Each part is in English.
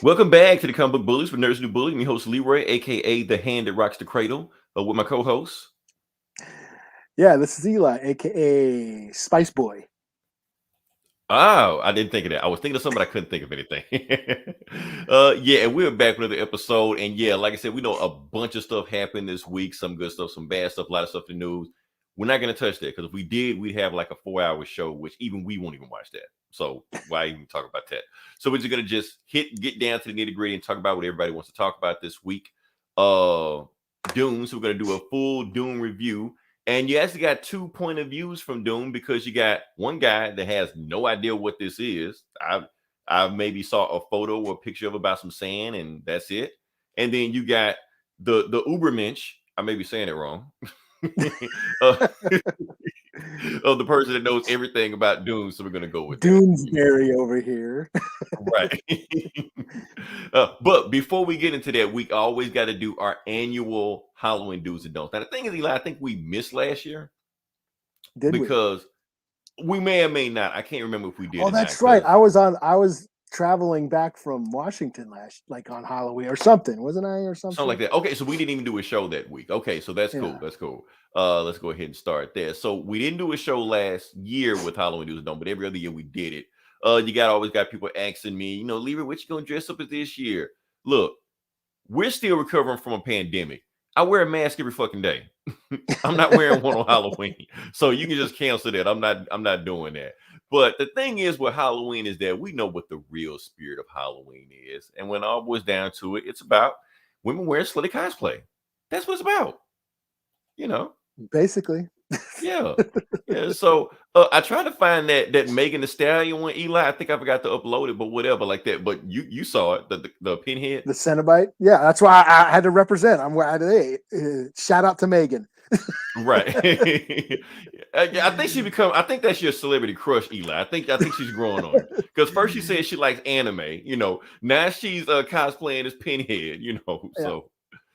Welcome back to the Comic Book Bullies with Nerds New Bully. Me host Leroy, aka the hand that rocks the cradle, with my co-host. Yeah, this is Eli, aka Spice Boy. Oh, I didn't think of that. I was thinking of something, but I couldn't think of anything. Yeah, and we're back with another episode. And yeah, like I said, we know a bunch of stuff happened this week. Some good stuff, some bad stuff, a lot of stuff in the news. We're not going to touch that because if we did, we'd have like a 4-hour show, which even we won't even watch that. So why even talk about that? So we're just going to just get down to the nitty gritty and talk about what everybody wants to talk about this week. Dune. So we're going to do a full Dune review. And you actually got 2 point of views from Dune because you got one guy that has no idea what this is. I maybe saw a photo or a picture of about some sand, and that's it. And then you got the Ubermensch. I may be saying it wrong. uh, of the person that knows everything about Dune, so we're gonna go with that. Doonesbury over here. Right. But before we get into that, we always got to do our annual Halloween do's and don'ts. Now the thing is, Eli, I think we missed last year Did we? because we may or may not. I can't remember if we did. Oh, or that's not, right. I was traveling back from Washington like on Halloween or something, wasn't I? Or something like something? that. Okay, so we didn't even do a show that week. Okay, so that's cool. Yeah. That's cool. Let's go ahead and start there. So we didn't do a show last year with Halloween do's and don'ts, but every other year we did it. You always got people asking me, Lever, what you gonna dress up as this year? Look, we're still recovering from a pandemic. I wear a mask every fucking day. I'm not wearing one on Halloween. So you can just cancel that. I'm not doing that. But the thing is with Halloween is that we know what the real spirit of Halloween is. And when all boils down to it, it's about women wearing slutty cosplay. That's what it's about. You know. Basically. Yeah. Yeah. So I tried to find that Megan Thee Stallion one, Eli. I think I forgot to upload it, but whatever, like that. But you saw it, the pinhead. The Cenobite. Yeah, that's why I had to represent. Shout out to Megan. Right. I think I think that's your celebrity crush, Eli. I think she's growing on you. Because first she said she likes anime, Now she's cosplaying as Pinhead, Yeah. So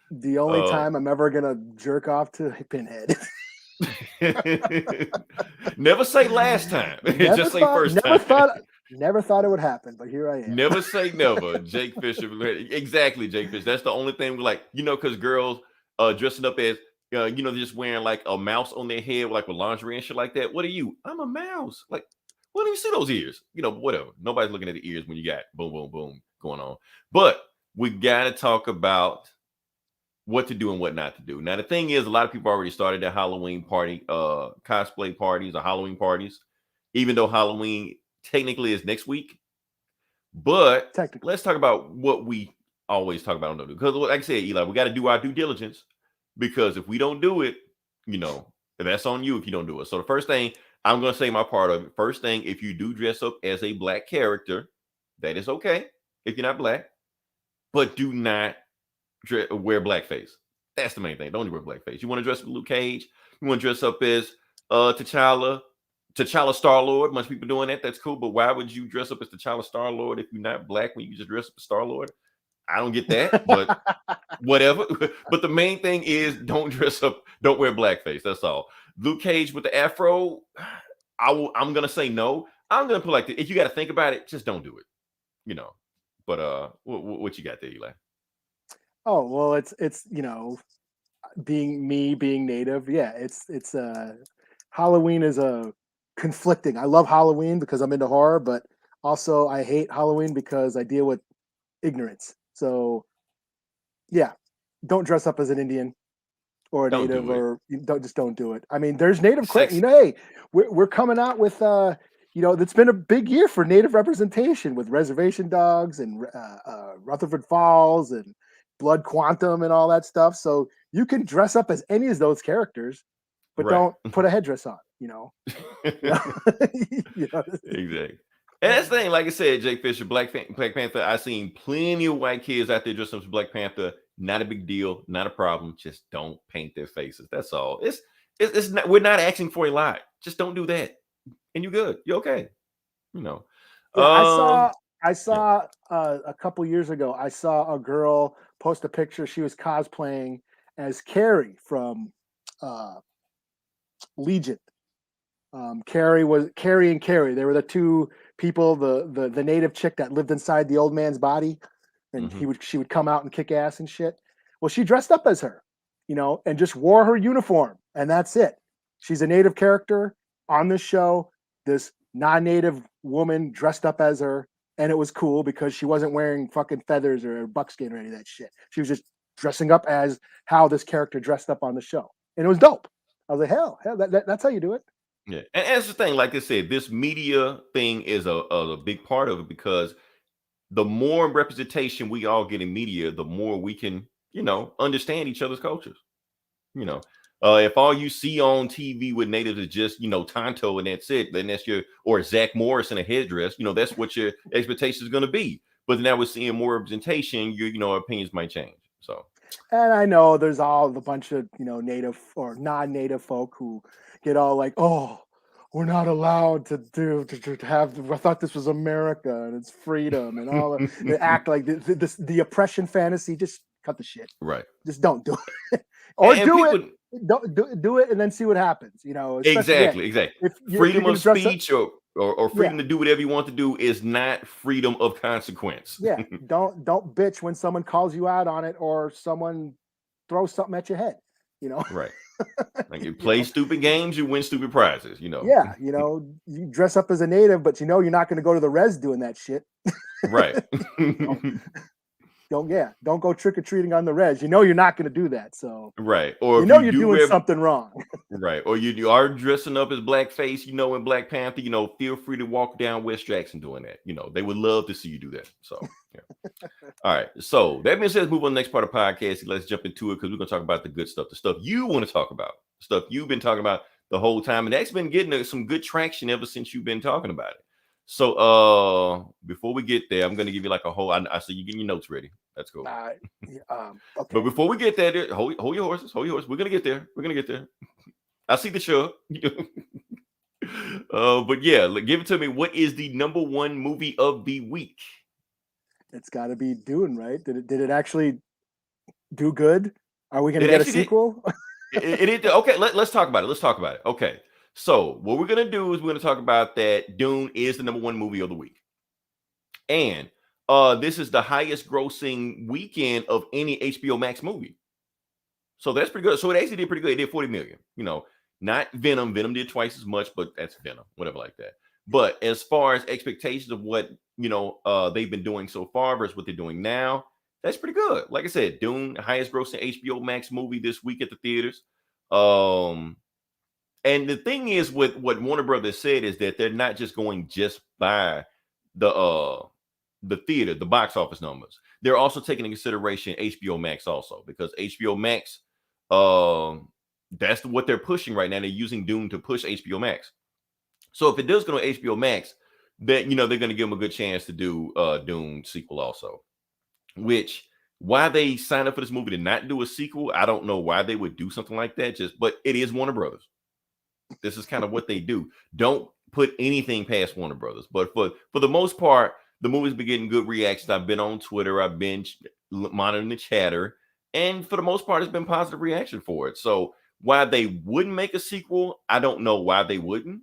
The only time I'm ever gonna jerk off to Pinhead. Never say last time. Just say first time. Never thought it would happen, but here I am. Never say never. Jake Fisher. Exactly, Jake Fisher. That's the only thing we like, because girls dressing up as they're just wearing like a mouse on their head, like with lingerie and shit like that. What are you? I'm a mouse. Like, what do you see those ears? Whatever. Nobody's looking at the ears when you got boom, boom, boom going on. But we gotta talk about what to do and what not to do. Now, the thing is, a lot of people already started their Halloween party, cosplay parties or Halloween parties, even though Halloween technically is next week. But let's talk about what we always talk about on the because, like I said, Eli, we got to do our due diligence because if we don't do it, that's on you if you don't do it. So the first thing I'm going to say my part of it. First thing, if you do dress up as a black character, that is okay if you're not black, but do not wear blackface. That's the main thing. Don't wear blackface. You want to dress up Luke Cage? You want to dress up as T'Challa Star-Lord? Much people doing that. That's cool. But why would you dress up as T'Challa Star-Lord if you're not black when you just dress up as Star-Lord? I don't get that, but whatever. But the main thing is don't dress up, don't wear blackface. That's all. Luke Cage with the afro, I'm gonna say no. I'm gonna put like this. If you got to think about it, just don't do it. But what you got there, Eli? Oh well, it's being native. Yeah, it's Halloween is a conflicting. I love Halloween because I'm into horror, but also I hate Halloween because I deal with ignorance. So yeah, don't dress up as an Indian or a native, or don't do it. I mean, there's native. Hey, we're coming out with it's been a big year for native representation with Reservation Dogs and Rutherford Falls and Blood Quantum and all that stuff. So you can dress up as any of those characters, but don't put a headdress on. Exactly. And that's the thing, like I said, Jake Fisher, Black Panther. I've seen plenty of white kids out there dressed up as Black Panther. Not a big deal, not a problem. Just don't paint their faces. That's all. It's not. We're not asking for a lot. Just don't do that, and you're good. You're okay. Yeah, I saw a couple years ago. I saw a girl post a picture. She was cosplaying as Carrie from Legion. Carrie and Carrie. They were the two people. The native chick that lived inside the old man's body. and Mhm. she would come out and kick ass and shit. Well, she dressed up as her, and just wore her uniform, and that's it. She's a native character on this show. This non-native woman dressed up as her, and it was cool because she wasn't wearing fucking feathers or buckskin or any of that shit. She was just dressing up as how this character dressed up on the show, and it was dope. I was like, hell, that's how you do it. Yeah, and that's the thing. Like I said, this media thing is a big part of it because the more representation we all get in media, the more we can, understand each other's cultures. You know, if all you see on TV with natives is just, Tonto and that's it, then that's or Zach Morris in a headdress, that's what your expectation is going to be. But now we're seeing more representation, your opinions might change. So, And I know there's all the bunch of native or non-native folk who get all like, oh, we're not allowed to have. I thought this was America and it's freedom and all. They act like the oppression fantasy. Just cut the shit. right. Just don't do it, or And do people, it. Don't do it and then see what happens. Especially again, exactly. if you're Freedom going of to dress up. speech or Yeah, freedom to do whatever you want to do is not freedom of consequence. yeah. Don't bitch when someone calls you out on it or someone throws something at your head. Right. Like you play stupid games, you win stupid prizes, Yeah, you dress up as a native, but you're not going to go to the res doing that shit. Right. Don't go trick or treating on the res. You're not going to do that. So Right. Or if you're doing something wrong. right. Or you are dressing up as blackface, in Black Panther, feel free to walk down West Jackson doing that. They would love to see you do that. So yeah. All right. So that being said, let's move on to the next part of the podcast. Let's jump into it because we're gonna talk about the good stuff, the stuff you want to talk about, stuff you've been talking about the whole time, and that's been getting some good traction ever since you've been talking about it. So before we get there, I'm gonna give you like a whole. I see you getting your notes ready. That's cool. Okay. But before we get there, hold your horses. Hold your horses. We're gonna get there. We're gonna get there. I see the show. But yeah, give it to me. What is the number one movie of the week? It's got to be Dune, right? Did it actually do good? Are we going to It get a actually did. sequel? It okay. Let's talk about it. Let's talk about it. Okay. So what we're gonna do is we're gonna talk about that Dune is the number one movie of the week, and this is the highest grossing weekend of any HBO Max movie. So that's pretty good. So it actually did pretty good. It did 40 million. Not Venom. Venom did twice as much, but that's Venom, whatever like that. But as far as expectations of what they've been doing so far versus what they're doing now, that's pretty good. Like I said, Dune, highest grossing HBO Max movie this week at the theaters. And the thing is, with what Warner Brothers said is that they're not just going just by the theater, the box office numbers. They're also taking into consideration HBO Max also, because HBO Max, that's what they're pushing right now. They're using Dune to push HBO Max. So if it does go to HBO Max, then they're going to give them a good chance to do Dune sequel also. Which, why they signed up for this movie to not do a sequel, I don't know why they would do something like that. But it is Warner Brothers. This is kind of what they do. Don't put anything past Warner Brothers. But for the most part, the movie's been getting good reactions. I've been on Twitter. I've been monitoring the chatter. And for the most part, it's been positive reaction for it. So why they wouldn't make a sequel, I don't know why they wouldn't.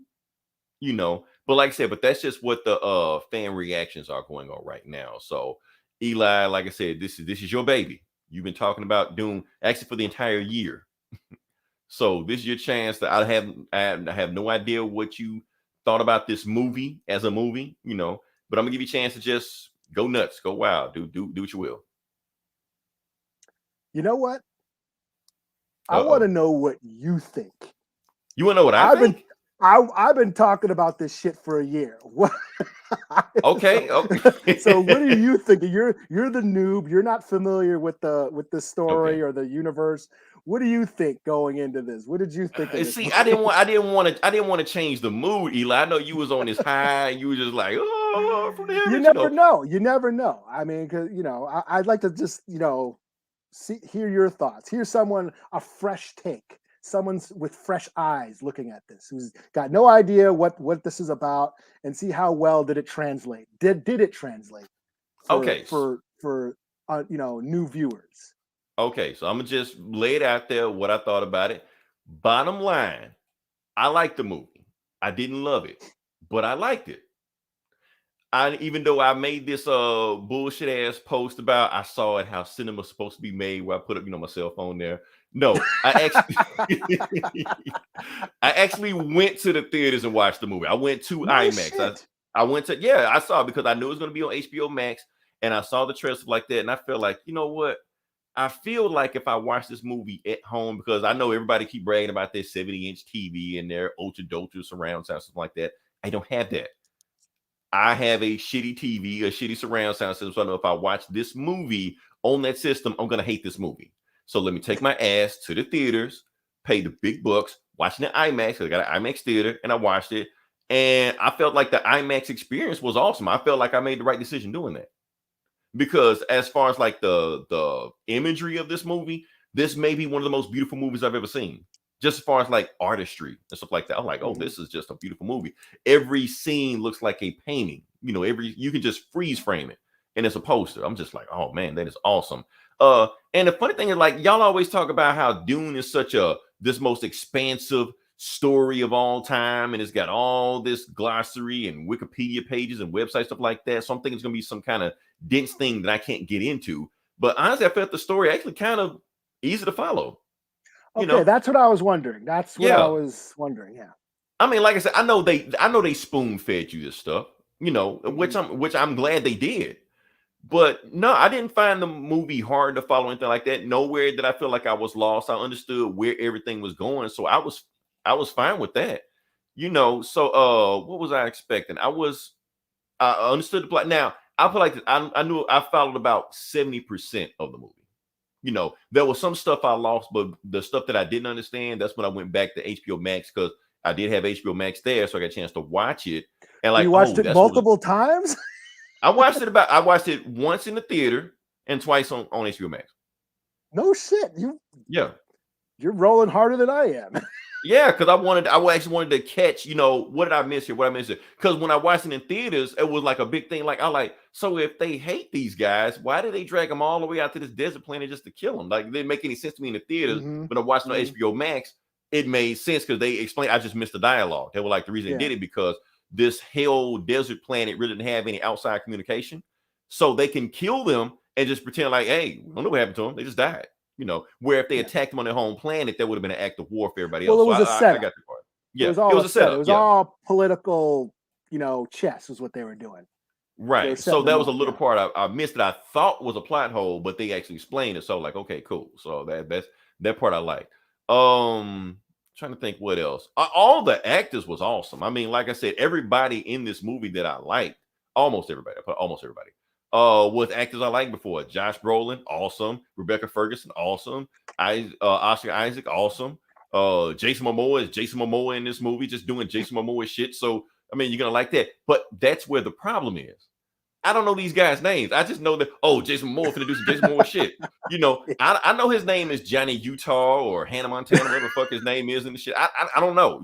But like I said, but that's just what the fan reactions are going on right now. So Eli, like I said, this is your baby. You've been talking about Dune actually for the entire year. So this is your chance. I have no idea what you thought about this movie as a movie, but I'm gonna give you a chance to just go nuts, go wild, do what you will. You know what? I want to know what you think. You want to know what I think? I've been talking about this shit for a year. Okay. So what do you think? You're the noob. You're not familiar with the story or the universe. What do you think going into this? What did you think? See, I didn't want to change the mood, Eli. I know you was on this high, and you was just like, oh, from the heavens. You never know. You never know. I mean, because I'd like to just hear your thoughts. Hear a fresh take. Someone's with fresh eyes looking at this, who's got no idea what this is about, and see how well did it translate. Did it translate? For new viewers. Okay, so I'm gonna just lay it out there what I thought about it. Bottom line, I liked the movie. I didn't love it, but I liked it. even though I made this bullshit ass post about I saw it how cinema's supposed to be made, where I put up, my cell phone there. No, I actually I actually went to the theaters and watched the movie. I went to No IMAX. shit. I went to, yeah, I saw it because I knew it was going to be on HBO Max, and I saw the trailer like that, and I felt like, you know what? I feel like if I watch this movie at home, because I know everybody keep bragging about their 70-inch TV and their ultra doltra surround sound, something like that. I don't have that. I have a shitty TV, a shitty surround sound system. So I know if I watch this movie on that system, I'm gonna hate this movie. So let me take my ass to the theaters, pay the big bucks, watching the IMAX. I got an IMAX theater, and I watched it, and I felt like the IMAX experience was awesome. I felt like I made the right decision doing that, because as far as like the imagery of this movie, this may be one of the most beautiful movies I've ever seen. Just as far as like artistry and stuff like that, I'm like, oh, this is just a beautiful movie. Every scene looks like a painting. You can just freeze frame it, and it's a poster. I'm just like, oh man, that is awesome. And the funny thing is, like, y'all always talk about how Dune is such this most expansive story of all time, and it's got all this glossary and Wikipedia pages and website stuff like that. So I'm thinking it's gonna be some kind of dense thing that I can't get into. But honestly, I felt the story actually kind of easy to follow. Okay, that's what I was wondering. That's what I Yeah. was wondering. Yeah. I mean, like I said, I know they spoon fed you this stuff, which I'm glad they did. But no, I didn't find the movie hard to follow, anything like that. Nowhere did I feel like I was lost. I understood where everything was going, so I was fine with that. So what was I expecting? I understood the plot. Now I feel like I knew I followed about 70% of the movie. There was some stuff I lost, but the stuff that I didn't understand, that's when I went back to HBO Max, because I did have HBO Max there, so I got a chance to watch it. And like, you watched it multiple times? I watched it once in the theater and twice on HBO Max. No shit. You're rolling harder than I am. Yeah, because I actually wanted to catch, what did I miss here? What I missed here? Because when I watched it in theaters, it was like a big thing. Like, so if they hate these guys, why did they drag them all the way out to this desert planet just to kill them? Like, it didn't make any sense to me in the theaters. But I'm watching on HBO Max, it made sense because they explained. I just missed the dialogue. They were like, the reason they did it because this hell desert planet really didn't have any outside communication, so they can kill them and just pretend like, hey, we don't know what happened to them. They just died. Where if they attacked them on their home planet, that would have been an act of war for everybody else. Well, it was a setup. I got the part. Yeah, it was a setup. It was all political, chess is what they were doing. Right. So that was a little part I missed that I thought was a plot hole, but they actually explained it. So like, okay, cool. So that part I liked. Trying to think what else. All the actors was awesome. I mean, like I said, everybody in this movie that I liked, almost everybody, with actors I liked before. Josh Brolin, awesome. Rebecca Ferguson, awesome. Oscar Isaac, awesome. Jason Momoa is Jason Momoa in this movie, just doing Jason Momoa shit. So I mean, you're gonna like that. But that's where the problem is. I don't know these guys' names. I just know that, Jason Momoa finna do some Jason Momoa shit. I know his name is Johnny Utah or Hannah Montana, whatever the fuck his name is and the shit. I don't know,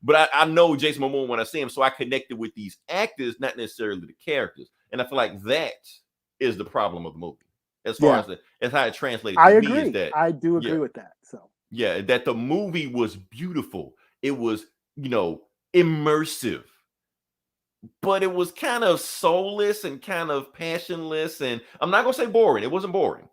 but I know Jason Momoa when I see him, so I connected with these actors, not necessarily the characters. And I feel like that is the problem of the movie, as far as how it translated. I agree. I do agree with that. So that the movie was beautiful. It was, immersive. But it was kind of soulless and kind of passionless, and I'm not gonna say boring. It wasn't boring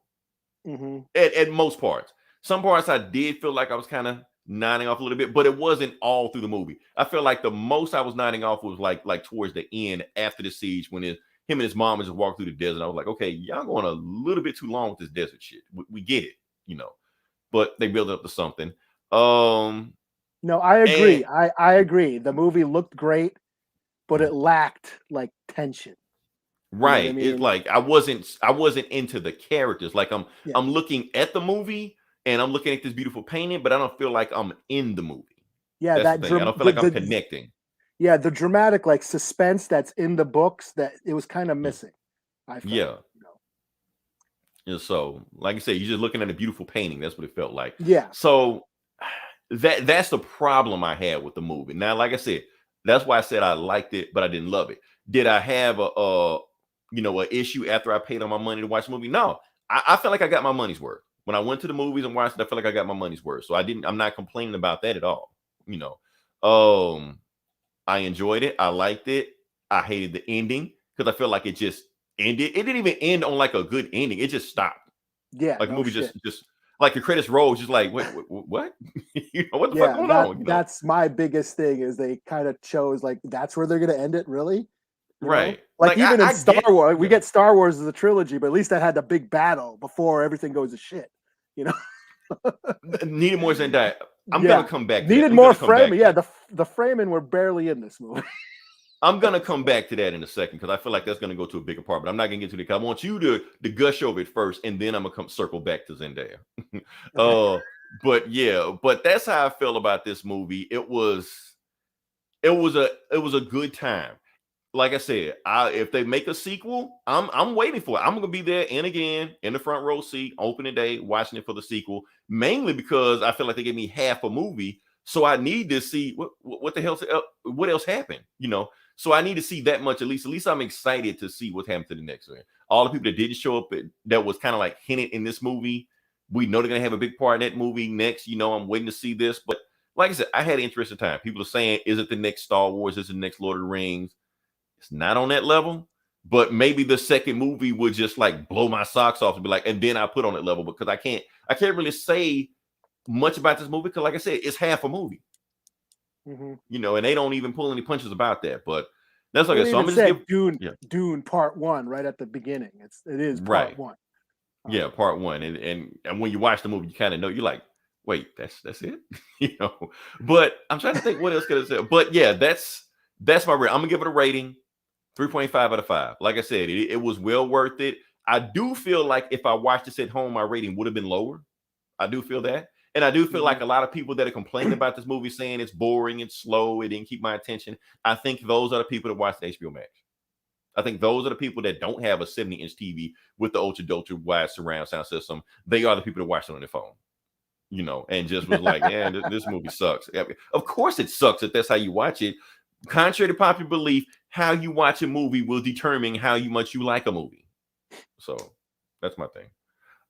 at most parts. Some parts I did feel like I was kind of nodding off a little bit, but it wasn't all through the movie. I feel like the most I was nodding off was like towards the end after the siege, when him and his mom just walked through the desert. I was like, okay, y'all going a little bit too long with this desert shit. We get it, but they build up to something. No, I agree. I agree. The movie looked great, but it lacked like tension. Right. I mean? It's like I wasn't into the characters. Like I'm looking at the movie and I'm looking at this beautiful painting, but I don't feel like I'm in the movie. Yeah, I don't feel like I'm connecting. Yeah, the dramatic like suspense that's in the books, that it was kind of missing. I felt, And so, like I said, you're just looking at a beautiful painting. That's what it felt like. Yeah. So that's the problem I had with the movie. Now, like I said, that's why I said I liked it, but I didn't love it. Did I have an issue after I paid all my money to watch the movie? No, I felt like I got my money's worth. When I went to the movies and watched it, I felt like I got my money's worth. So I'm not complaining about that at all. I enjoyed it. I liked it. I hated the ending because I felt like it just ended. It didn't even end on like a good ending. It just stopped. Yeah, Like the no movie shit. just like the credits roll, just like what? You know what the fuck Yeah, going on? You know, that's my biggest thing is they kind of chose like that's where they're gonna end it, really? You know? right? Like Like even in I Star get, Wars, we yeah. get Star Wars as a trilogy, but at least that had the big battle before everything goes to shit. You know? Needed more Zendaya. I'm gonna Yeah. come back to that. Needed I'm more gonna come back framing. to Yeah, that. the framing were barely in this movie. I'm gonna come back to that in a second because I feel like that's gonna go to a bigger part, but I'm not gonna get to it. I want you to gush over it first, and then I'm gonna come circle back to Zendaya. Okay. But yeah, but that's how I feel about this movie. It was a good time. Like I said, if they make a sequel, I'm waiting for it. I'm gonna be there and again in the front row seat, opening day, watching it for the sequel. Mainly because I feel like they gave me half a movie, so I need to see what the hell, what else happened. So I need to see that much at least. At least I'm excited to see what happened to the next one. All the people that didn't show up, that was kind of like hinted in this movie. We know they're gonna have a big part in that movie next. I'm waiting to see this, but like I said, I had an interesting time. People are saying, is it the next Star Wars? Is it the next Lord of the Rings? It's not on that level, but maybe the second movie would just like blow my socks off and be like, and then I put on that level because I can't really say much about this movie because, like I said, it's half a movie, Mhm. and they don't even pull any punches about that. But that's Well, okay. they So I'm even gonna just give, said Dune, yeah, Dune Part One right at the beginning. It is Part right, One. yeah, Um, part one, and when you watch the movie, you kind of know. You're like, wait, that's it, you know. But I'm trying to think what else could I say. But yeah, that's my rating. I'm gonna give it a rating. 3.5 out of 5. Like I said, it was well worth it. I do feel like if I watched this at home, my rating would have been lower. I do feel that. And I do feel like mhm. a lot of people that are complaining about this movie saying it's boring and slow, it didn't keep my attention. I think those are the people that watch the HBO Max. I think those are the people that don't have a 70-inch TV with the ultra wide surround sound system. They are the people that watch it on their phone, and just was like, yeah, this movie sucks. Of course it sucks if that's how you watch it. Contrary to popular belief, how you watch a movie will determine how much you like a movie. So that's my thing.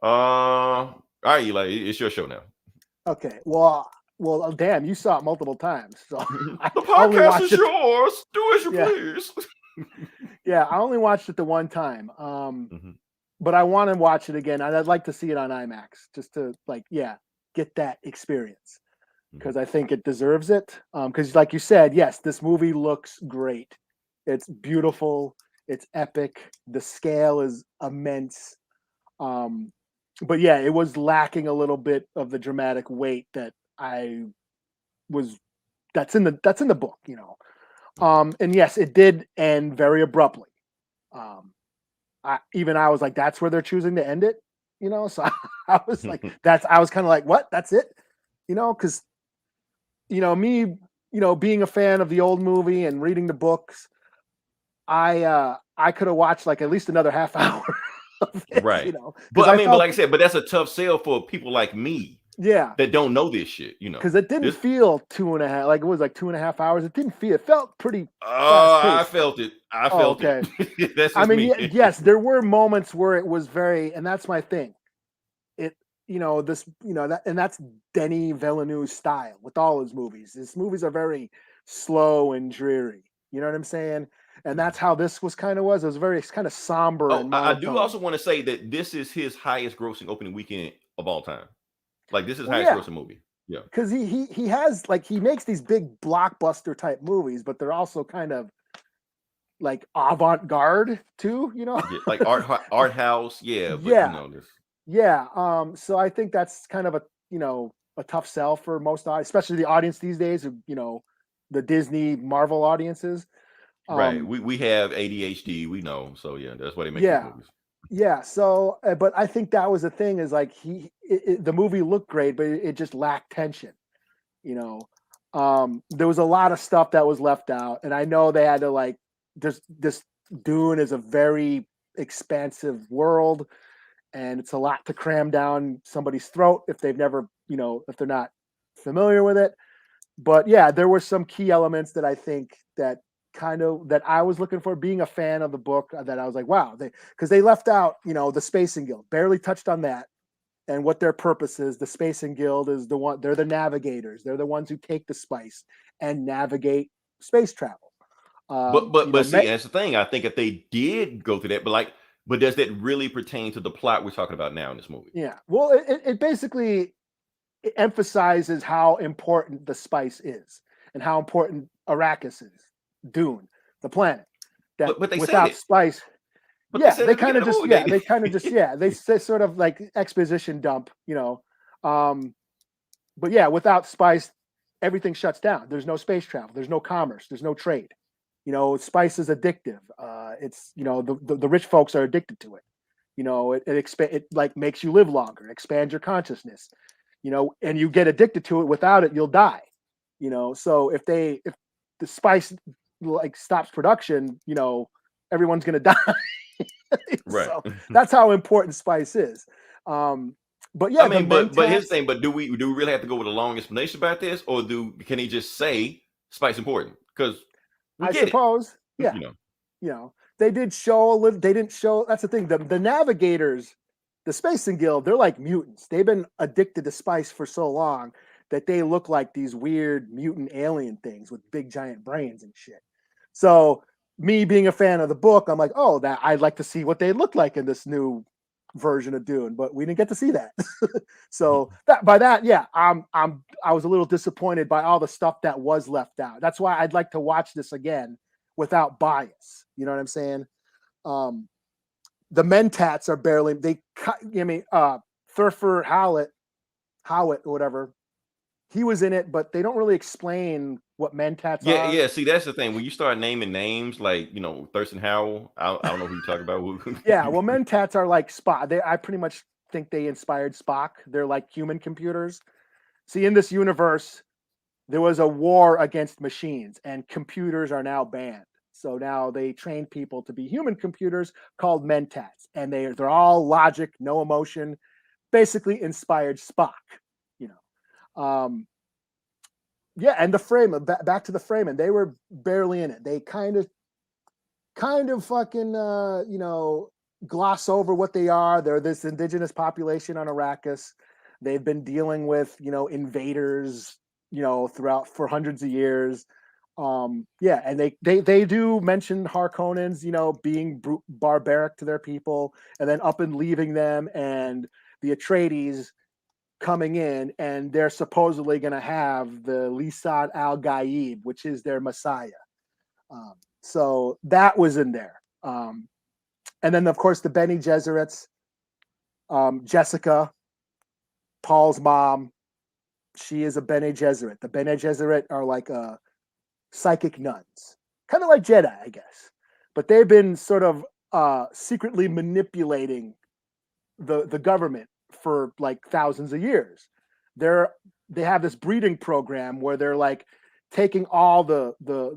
All right, Eli, it's your show now. Okay. Well, damn, you saw it multiple times, so I The only podcast watched is it. yours. Do as you Yeah, please. yeah, I only watched it the one time. Mhm. But I want to watch it again. I'd like to see it on IMAX just to like, yeah, get that experience Mhm. because I think it deserves it. Because like you said, yes, this movie looks great. It's beautiful. It's epic. The scale is immense. Um, but yeah, it was lacking a little bit of the dramatic weight that I was. That's in the book, you know. Mhm. And yes, it did end very abruptly. Um, I was like, that's where they're choosing to end it, you know. So I was like, I was kind of like, what? That's it, you know? Because me, being a fan of the old movie and reading the books, I could have watched like at least another half hour of it, Right. because But I I mean, but felt, like I said, but that's a tough sell for people like me yeah, that don't know this shit. because it didn't This feel 2.5, like it was like 2.5 hours. It didn't feel. It felt pretty fast I paced. felt it. I Oh, felt it. okay. That's I just mean, me. yes, there were moments where it was very, and that's my thing. It, that's Denis Villeneuve's style with all his movies. His movies are very slow and dreary. You know what I'm saying? And that's how this was. It was very kind of somber Oh, and I do monotone. also want to say that this is his highest grossing opening weekend of all time. Like this is Well, highest yeah, grossing movie. Yeah. because he has like he makes these big blockbuster type movies, but they're also kind of like avant garde too. Yeah. Like art house. Yeah, but Yeah, this. yeah. So I think that's kind of a tough sell for most especially the audience these days. The Disney Marvel audiences. Right. Um, We have ADHD, we know. So yeah, that's why they make these yeah, movies. yeah. So, but I think that was the thing is like the movie looked great, but it just lacked tension. You know, there was a lot of stuff that was left out, and I know they had to like this Dune is a very expansive world and it's a lot to cram down somebody's throat if they've never, if they're not familiar with it. But yeah, there were some key elements that I think that I was looking for, being a fan of the book, that I was like, wow, because they left out, the Spacing Guild, barely touched on that and what their purpose is. The Spacing Guild is they're the navigators, they're the ones who take the spice and navigate space travel. But see, that's the thing. I think if they did go through that, but does that really pertain to the plot we're talking about now in this movie? Yeah. Well, it basically it emphasizes how important the spice is and how important Arrakis is, Dune, the planet. That But they said without it. spice, But they yeah, said they at the kind beginning of of the just, movie, yeah, they kind of just, yeah, they sort of like exposition dump, but yeah, without spice, everything shuts down. There's no space travel. There's no commerce. There's no trade. Spice is addictive. It's the rich folks are addicted to it. It like makes you live longer, expands your consciousness. And you get addicted to it. Without it, you'll die. So if the spice like stops production, everyone's gonna die. right? So that's how important spice is. But I yeah, the mean, but here's mentats. the thing. But do we really have to go with a long explanation about this, or can he just say spice important? Because we I get it, suppose, yeah, you know. they did show a little. They didn't show. That's the thing. The navigators, the Spacing Guild, they're like mutants. They've been addicted to spice for so long that they look like these weird mutant alien things with big giant brains and shit. So me being a fan of the book, I'm like, oh, that I'd like to see what they look like in this new version of Dune, but we didn't get to see that. So yeah, I was a little disappointed by all the stuff that was left out. That's why I'd like to watch this again without bias. You know what I'm saying? The mentats are barely Thurfer Howitt or whatever. He was in it, but they don't really explain what mentats Yeah, are. yeah. See, that's the thing. When you start naming names like Thurston Howell, I don't know who you're talking about. Yeah, well, mentats are like Spock. I pretty much think they inspired Spock. They're like human computers. See, in this universe, there was a war against machines, and computers are now banned. So now they train people to be human computers called mentats, and they're all logic, no emotion, basically inspired Spock. You know, yeah, and the frame back to the Fremen, they were barely in it. They kind of fucking gloss over what they are. They're this indigenous population on Arrakis. They've been dealing with invaders throughout for hundreds of years. Yeah, and they do mention Harkonnens being barbaric to their people, and then up and leaving them, and the Atreides coming in, and they're supposedly going to have the Lisan al-Gaib, which is their Messiah. So that was in there. And then, of course, the Bene Gesserits, Jessica, Paul's mom, she is a Bene Gesserit. The Bene Gesserit are like psychic nuns, kind of like Jedi, I guess. But they've been sort of secretly manipulating the government for like thousands of years. They have this breeding program where they're like taking all the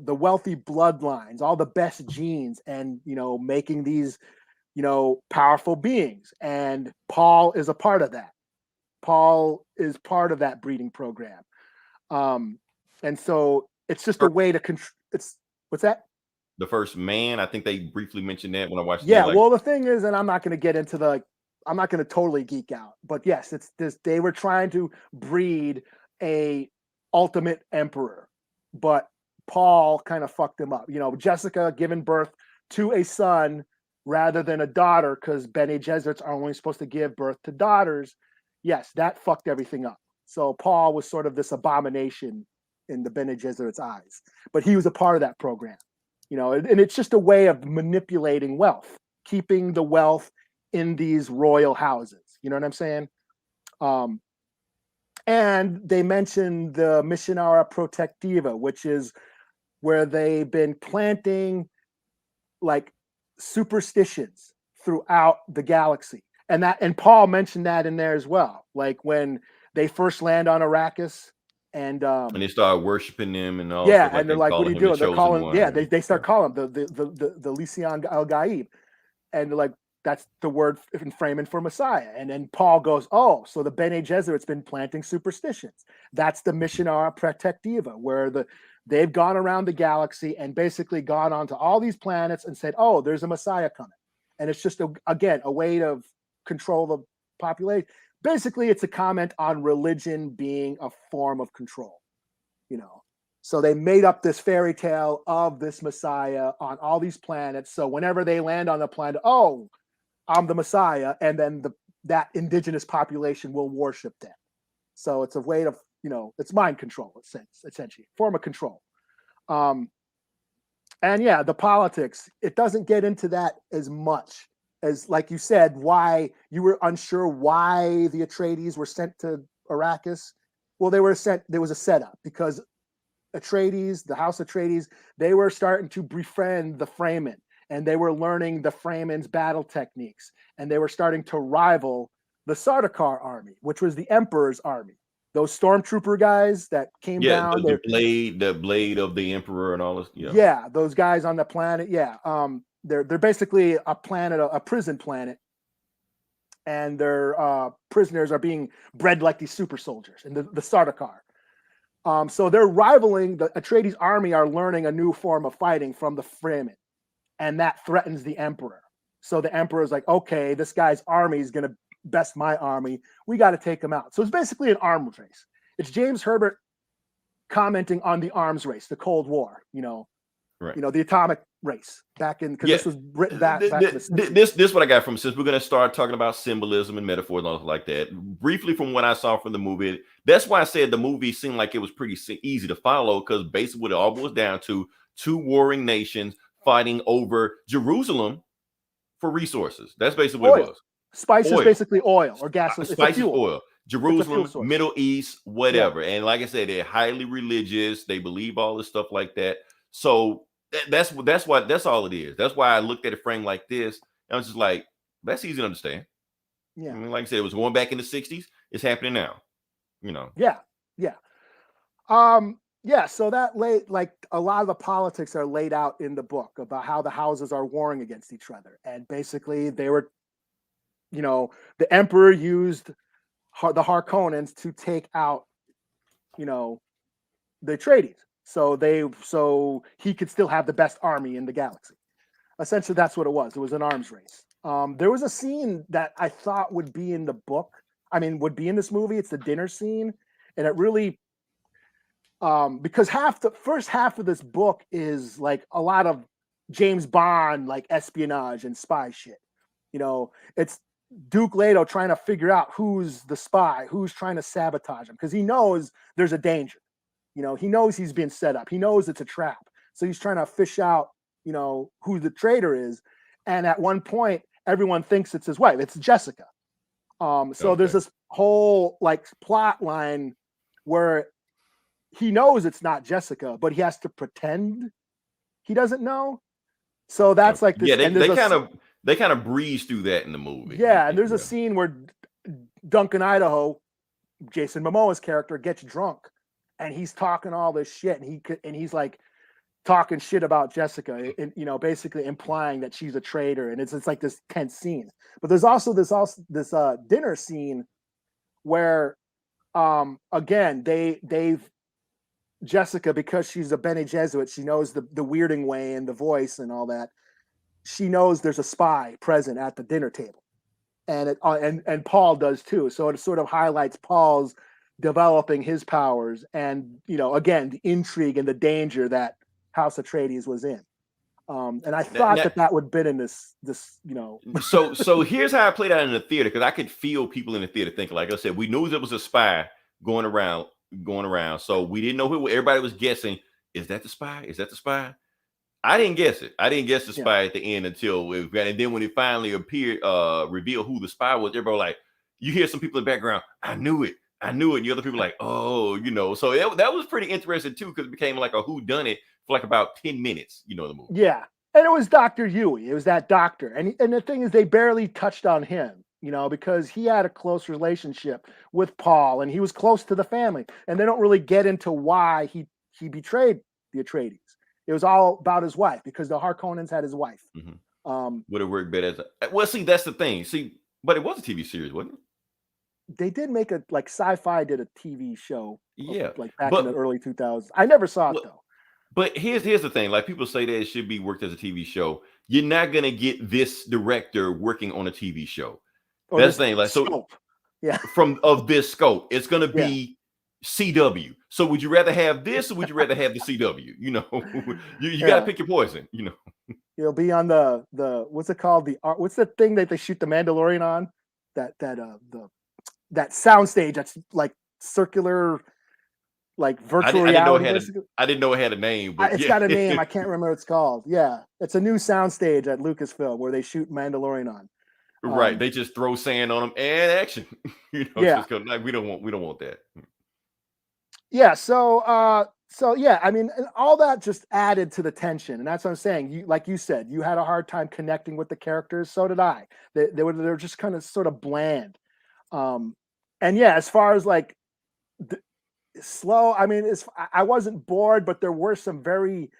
wealthy bloodlines, all the best genes, and making these powerful beings. And Paul is a part of that. Paul is part of that breeding program. And so it's just a way to control. It's what's that? The first man, I think they briefly mentioned that when I watched. Yeah. Like, well, the thing is, and I'm not going to get into I'm not going to totally geek out, but yes, it's this. They were trying to breed a ultimate emperor, but Paul kind of fucked him up. Jessica giving birth to a son rather than a daughter, because Bene Gesserits are only supposed to give birth to daughters. Yes, that fucked everything up. So Paul was sort of this abomination in the Bene Gesserit's eyes, but he was a part of that program. And it's just a way of manipulating wealth, keeping the wealth in these royal houses. You know what I'm saying? And they mentioned the Missionara Protectiva, which is where they've been planting like superstitions throughout the galaxy. And Paul mentioned that in there as well. Like when they first land on Arrakis and they start worshiping them and all. Yeah, stuff like and they're like, "What are you doing?" They're calling, they start calling him the Lisan al-Gaib, and they're like, that's the word in framing for Messiah. And then Paul goes, "Oh, so the Bene Gesserit's been planting superstitions. That's the Missionara Protectiva, where they've gone around the galaxy and basically gone onto all these planets and said, oh, there's a Messiah coming." And it's just a way to control the population. Basically, it's a comment on religion being a form of control. So they made up this fairy tale of this Messiah on all these planets. So whenever they land on the planet, oh, I'm the Messiah, and then that indigenous population will worship them. So it's a way of, it's mind control, essentially, form of control. And yeah, the politics, it doesn't get into that as much as, like you said, why you were unsure why the Atreides were sent to Arrakis. Well, they were sent, there was a setup because Atreides, the House Atreides, they were starting to befriend the Fremen, and they were learning the Fremen's battle techniques, and they were starting to rival the Sardaukar army, which was the Emperor's army. Those stormtrooper guys that came down, the blade of the Emperor and all this. Yeah, those guys on the planet. Yeah, they're basically a planet, a prison planet, and their prisoners are being bred like these super soldiers, and the Sardaukar. So they're rivaling the Atreides army, are learning a new form of fighting from the Fremen, and that threatens the Emperor. So the Emperor is like, okay, this guy's army is going to best my army. We got to take him out. So it's basically an arms race. It's James Herbert commenting on the arms race, the Cold War, right. The atomic race back in, because this was written back. This what I got from, since we're going to start talking about symbolism and metaphors and all like that. Briefly, from what I saw from the movie, that's why I said the movie seemed like it was pretty easy to follow, because basically what it all boils down to, two warring nations fighting over Jerusalem for resources. That's basically what it was. Spice is basically oil or gasoline. Spice is oil. Jerusalem, Middle East, whatever. Yeah. And like I said, they're highly religious. They believe all this stuff like that. So that's all it is. That's why I looked at a frame like this, and I was just like, that's easy to understand. Yeah. I mean, like I said, it was going back in the 60s. It's happening now. Yeah. Yeah. Yeah. So that like a lot of the politics are laid out in the book about how the houses are warring against each other. And basically they were, the Emperor used the Harkonnens to take out, the Atreides. So he could still have the best army in the galaxy. Essentially, that's what it was. It was an arms race. There was a scene that I thought would be in the book. Would be in this movie. It's the dinner scene. And it really, because the first half of this book is like a lot of James Bond, like espionage and spy shit. It's Duke Leto trying to figure out who's the spy, who's trying to sabotage him, because he knows there's a danger. He knows he's been set up. He knows it's a trap. So he's trying to fish out, who the traitor is. And at one point, everyone thinks it's his wife. It's Jessica. So there's this whole like plot line where he knows it's not Jessica, but he has to pretend he doesn't know. So that's like this. Yeah, they kind of breeze through that in the movie. Yeah, and there's a scene where Duncan Idaho, Jason Momoa's character, gets drunk, and he's talking all this shit, and he's like talking shit about Jessica, and basically implying that she's a traitor, and it's like this tense scene. But there's also this dinner scene where, again, they've Jessica, because she's a Bene Gesserit, she knows the weirding way and the voice and all that. She knows there's a spy present at the dinner table, and Paul does too. So it sort of highlights Paul's developing his powers, and again, the intrigue and the danger that House Atreides was in. And I thought that would been in this. So here's how I played out in the theater, because I could feel people in the theater thinking, like I said, we knew there was a spy going around. So we didn't know who. Everybody was guessing, is that the spy? Is that the spy? I didn't guess it. I didn't guess the spy at the end until and then when it finally appeared, revealed who the spy was. Everybody was like, you hear some people in the background, I knew it. And the other people like, oh, so that was pretty interesting too, because it became like a whodunit for like about 10 minutes, the movie. Yeah. And it was Dr. Huey. It was that doctor. And the thing is, they barely touched on him, because he had a close relationship with Paul, and he was close to the family. And they don't really get into why he betrayed the Atreides. It was all about his wife, because the Harkonnens had his wife. Mm-hmm. Would have worked better see, that's the thing. See, but it was a TV series, wasn't it? They did make Sci-Fi did a TV show. Yeah. Like back in the early 2000s. I never saw it though. But here's the thing. Like, people say that it should be worked as a TV show. You're not going to get this director working on a TV show. That's the thing. Like, so scope. Yeah. Of this scope, it's going to be CW. So would you rather have this or would you rather have the CW? You know, you got to Yeah. pick your poison. You know, You'll be on the what's it called? What's the thing that they shoot the Mandalorian on? That soundstage that's like circular, like virtual I didn't know it reality, had a basically. I didn't know it had a name, but It's yeah, got a name. I can't remember what it's called. Yeah, it's a new soundstage at Lucasfilm where they shoot Mandalorian on. right. They just throw sand on them and action. You know, Yeah, just 'cause, like we don't want that. yeah. So yeah, I mean, and all that just added to the tension, and that's what I'm saying. You, like you said, you had a hard time connecting with the characters. So did I. They were just kind of sort of bland. Um, and yeah, as far as like slow, I mean, I wasn't bored, but there were some very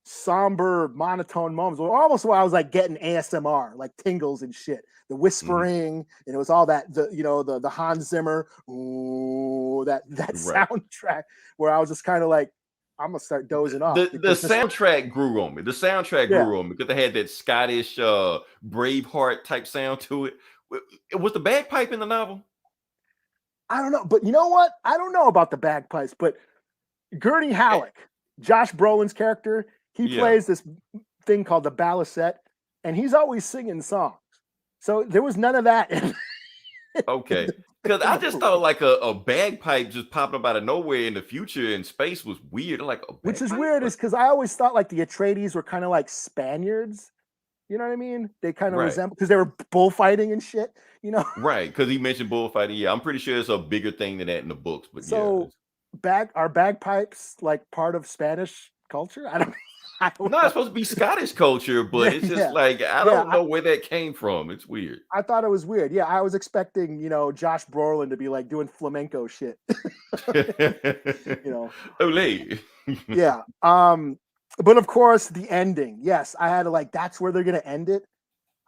somber, monotone moments. Almost where I was like getting ASMR, like tingles and shit. The Mhm. whispering, and it was all that the Hans Zimmer, ooh, that Right. soundtrack where I was just kind of like, I'm gonna start dozing off The because this, soundtrack grew on me. The soundtrack yeah, grew on me because they had that Scottish Braveheart type sound to it. Was the bagpipe in the novel? I don't know, but you know what? I don't know about the bagpipes, but Gurney Eh, Halleck, Josh Brolin's character, he yeah. plays this thing called the balisette, and he's always singing songs. So there was none of that Okay. Because in I the just thought movie, like a bagpipe just popping up out of nowhere in the future in space was weird. I'm like a which is bagpipe? weird, But is because I always thought like the Atreides were kind of like Spaniards. You know what I mean? They kind of right. resemble because they were bullfighting and shit. You know, Right. Because he mentioned bullfighting. Yeah, I'm pretty sure it's a bigger thing than that in the books. But yeah. so bagpipes like part of Spanish culture? I don't, I don't No, it's know. supposed to be Scottish culture, but Yeah, it's just yeah, like I yeah. don't know where that came from. It's weird. I thought it was weird. Yeah, I was expecting, Josh Brolin to be like doing flamenco shit. you know. Olay. Yeah. But of course the ending. Yes, I had to like that's where they're gonna end it.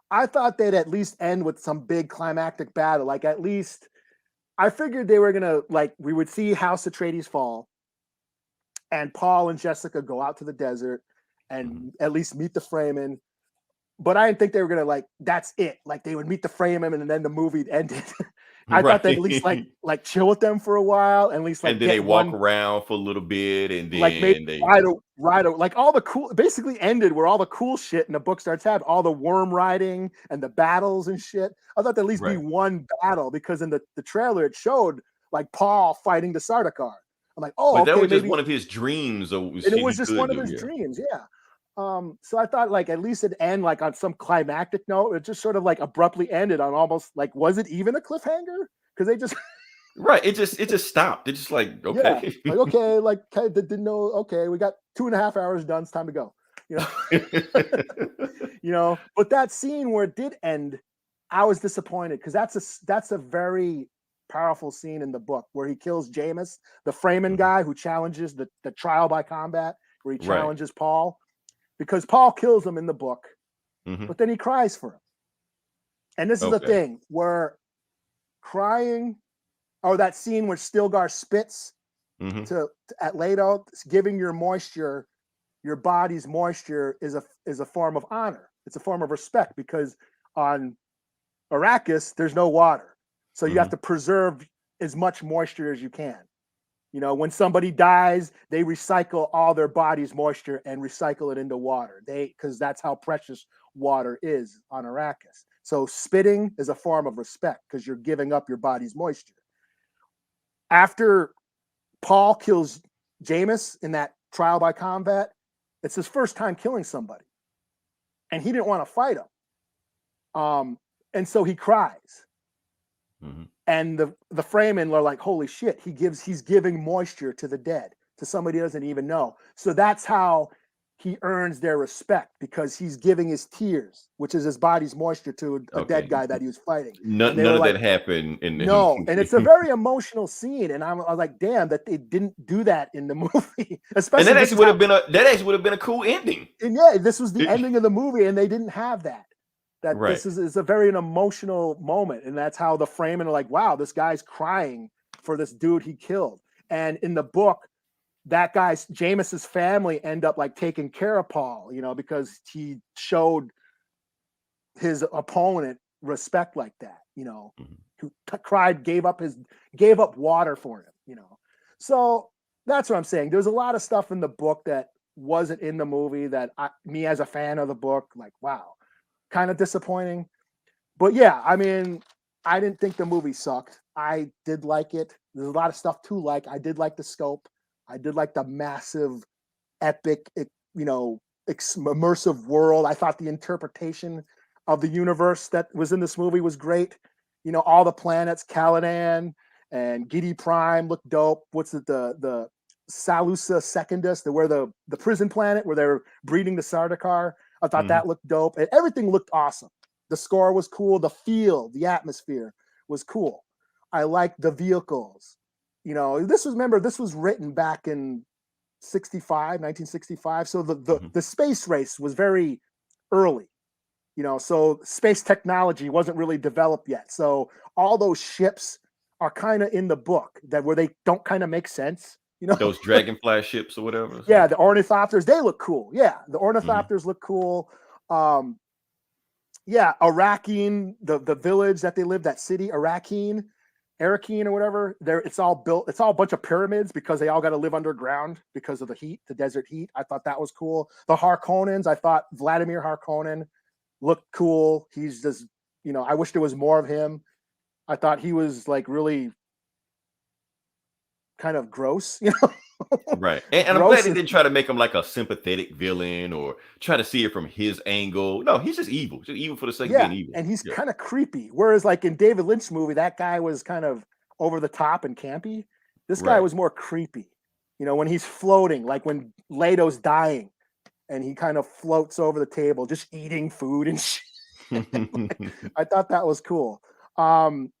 I thought they'd at least end with some big climactic battle. Like at least I figured they were gonna like we would see House Atreides fall and Paul and Jessica go out to the desert Mhm. and at least meet the Fremen. But I didn't think they were gonna like that's it. Like they would meet the Fremen and then the movie ended. I thought they'd at least Right. like chill with them for a while, and at least And like then they get walk one around for a little bit, and like maybe then they like all the cool basically ended where all the cool shit in the book starts happening, all the worm riding and the battles and shit. I thought there'd at least be right. one battle because in the trailer it showed like Paul fighting the Sardaukar. I'm like, oh, But that okay, was just maybe one of his dreams of and it shit was he just could one of do. his Yeah. dreams, yeah. So I thought like at least it'd end like on some climactic note. It just sort of like abruptly ended on almost like was it even a cliffhanger? Because they just Right. It just stopped. It's just like, yeah, okay. like okay, like didn't know. Okay, we got 2.5 hours done. It's time to go. You know, But that scene where it did end, I was disappointed because that's a very powerful scene in the book where he kills Jameis, the Fremen Mhm. guy who challenges the trial by combat, where he Right. challenges Paul because Paul kills him in the book, Mhm. but then he cries for him. And this is the Okay. thing where crying, or that scene where Stilgar spits Mhm. at Leto, giving your body's moisture is a form of honor. It's a form of respect because on Arrakis there's no water, so you have Mhm. to preserve as much moisture as you can. When somebody dies, they recycle all their body's moisture and recycle it into water. Because that's how precious water is on Arrakis. So spitting is a form of respect because you're giving up your body's moisture. After Paul kills Jameis in that trial by combat, it's his first time killing somebody, and he didn't want to fight him. And so he cries, Mhm. and the Fremen are like, "Holy shit!" He's giving moisture to the dead, to somebody he doesn't even know. So that's how he earns their respect because he's giving his tears, which is his body's moisture, to a dead Okay. guy that he was fighting. And None they none were of like, that happened in the no, and it's a movie. very emotional scene, and I was like, damn, that they didn't do that in the movie. And Especially this is how, that actually would have been a cool ending. and yeah, this was the ending of the movie, and they didn't have that. That Right. this is a very an emotional moment, and that's how the Fremen are like, wow, this guy's crying for this dude he killed. And in the book, that guy's Jameis's family end up like taking care of Paul, because he showed his opponent respect like that, Mhm. who cried, gave up water for him. So that's what I'm saying. There's a lot of stuff in the book that wasn't in the movie that me as a fan of the book, like, wow, kind of disappointing. But yeah, I mean, I didn't think the movie sucked. I did like it. There's a lot of stuff to like. I did like the scope. I did like the massive, epic, immersive world. I thought the interpretation of the universe that was in this movie was great. All the planets, Caladan and Giddy Prime looked dope. What's it, the Salusa Secundus, where the prison planet where they're breeding the Sardaukar. I thought that looked dope. And everything looked awesome. The score was cool. The feel, the atmosphere was cool. I liked the vehicles. This was written back in 1965. So the space race was very early, so space technology wasn't really developed yet. So all those ships are kind of in the book where they don't kind of make sense. Those dragonfly ships or whatever. Yeah, the ornithopters, they look cool. Yeah, the ornithopters look cool. Yeah, Arrakeen, the village that they live, that city, Arrakeen or whatever. It's all built. It's all a bunch of pyramids because they all got to live underground because of the heat, the desert heat. I thought that was cool. The Harkonnens, I thought Vladimir Harkonnen looked cool. He's just, I wish there was more of him. I thought he was like really kind of gross, Right. And I'm glad they didn't try to make him like a sympathetic villain or try to see it from his angle. No, he's just evil. Just evil for the sake of being evil. And he's kind of creepy. Whereas like in David Lynch's movie, that guy was kind of over the top and campy. This guy was more creepy. When he's floating, like when Leto's dying and he kind of floats over the table, just eating food and shit. I thought that was cool. And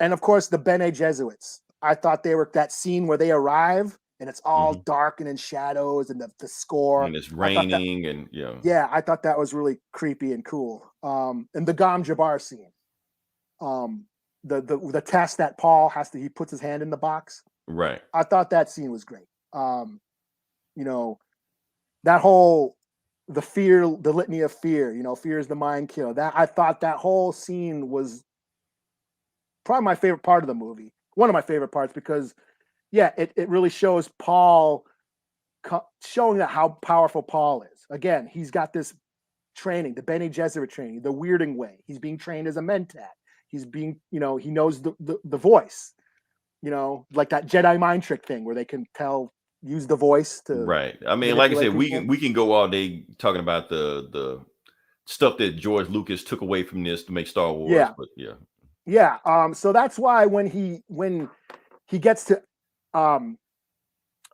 of course, the Bene Gesserit. I thought they were that scene where they arrive and it's all dark and in shadows and the score. And it's raining and Yeah, I thought that was really creepy and cool. And the Gom Jabbar scene. The test that Paul he puts his hand in the box. Right. I thought that scene was great. That whole the litany of fear, fear is the mind kill. I thought that whole scene was probably my favorite part of the movie. One of my favorite parts because, it really shows Paul, showing that how powerful Paul is. Again, he's got this training, the Bene Gesserit training, the weirding way. He's being trained as a mentat. He's being, he knows the voice, like that Jedi mind trick thing where they can use the voice to. Right. I mean, like I said, we can go all day talking about the stuff that George Lucas took away from this to make Star Wars. Yeah. But So that's why when he gets to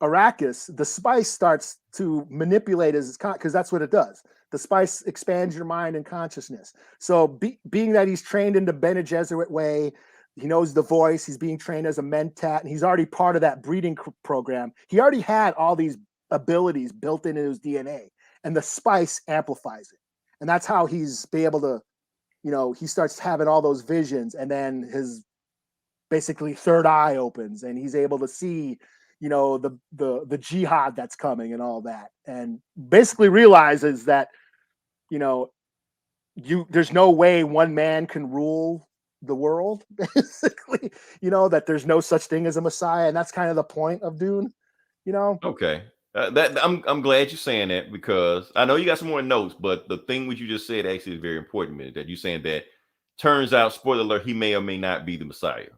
Arrakis, the spice starts to manipulate because that's what it does. The spice expands your mind and consciousness. So being that he's trained in the Bene Gesserit way, he knows the voice, he's being trained as a mentat, and he's already part of that breeding program. He already had all these abilities built into his DNA, and the spice amplifies it. And that's how he's be able to, he starts having all those visions, and then his basically third eye opens and he's able to see, the jihad that's coming and all that. And basically realizes that, there's no way one man can rule the world, basically, that there's no such thing as a Messiah. And that's kind of the point of Dune, Okay. I'm glad you're saying that because I know you got some more notes, but the thing which you just said actually is very important to me, that you're saying that turns out, spoiler alert, he may or may not be the Messiah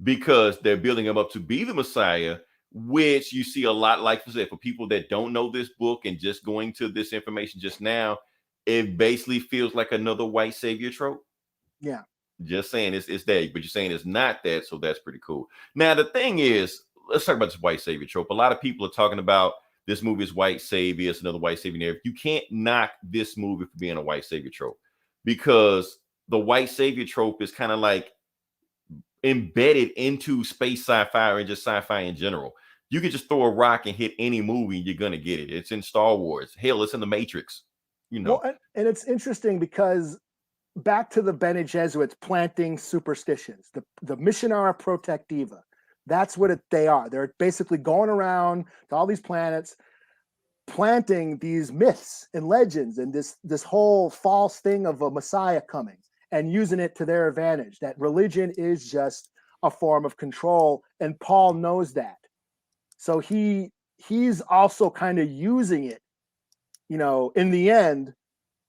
because they're building him up to be the Messiah, which you see a lot, like I said, for people that don't know this book and just going to this information just now, it basically feels like another white savior trope. Yeah. Just saying it's that, but you're saying it's not that, so that's pretty cool. Now, the thing is, let's talk about this white savior trope. A lot of people are talking about this movie is white savior. It's another white savior narrative. You can't knock this movie for being a white savior trope because the white savior trope is kind of like embedded into space sci-fi and just sci-fi in general. You could just throw a rock and hit any movie and you're going to get it. It's in Star Wars. Hell, it's in the Matrix. Well, and it's interesting because back to the Bene Gesserits planting superstitions, the Missionara Protectiva. That's what they are. They're basically going around to all these planets, planting these myths and legends and this whole false thing of a Messiah coming and using it to their advantage. That religion is just a form of control, and Paul knows that. So he's also kind of using it, in the end,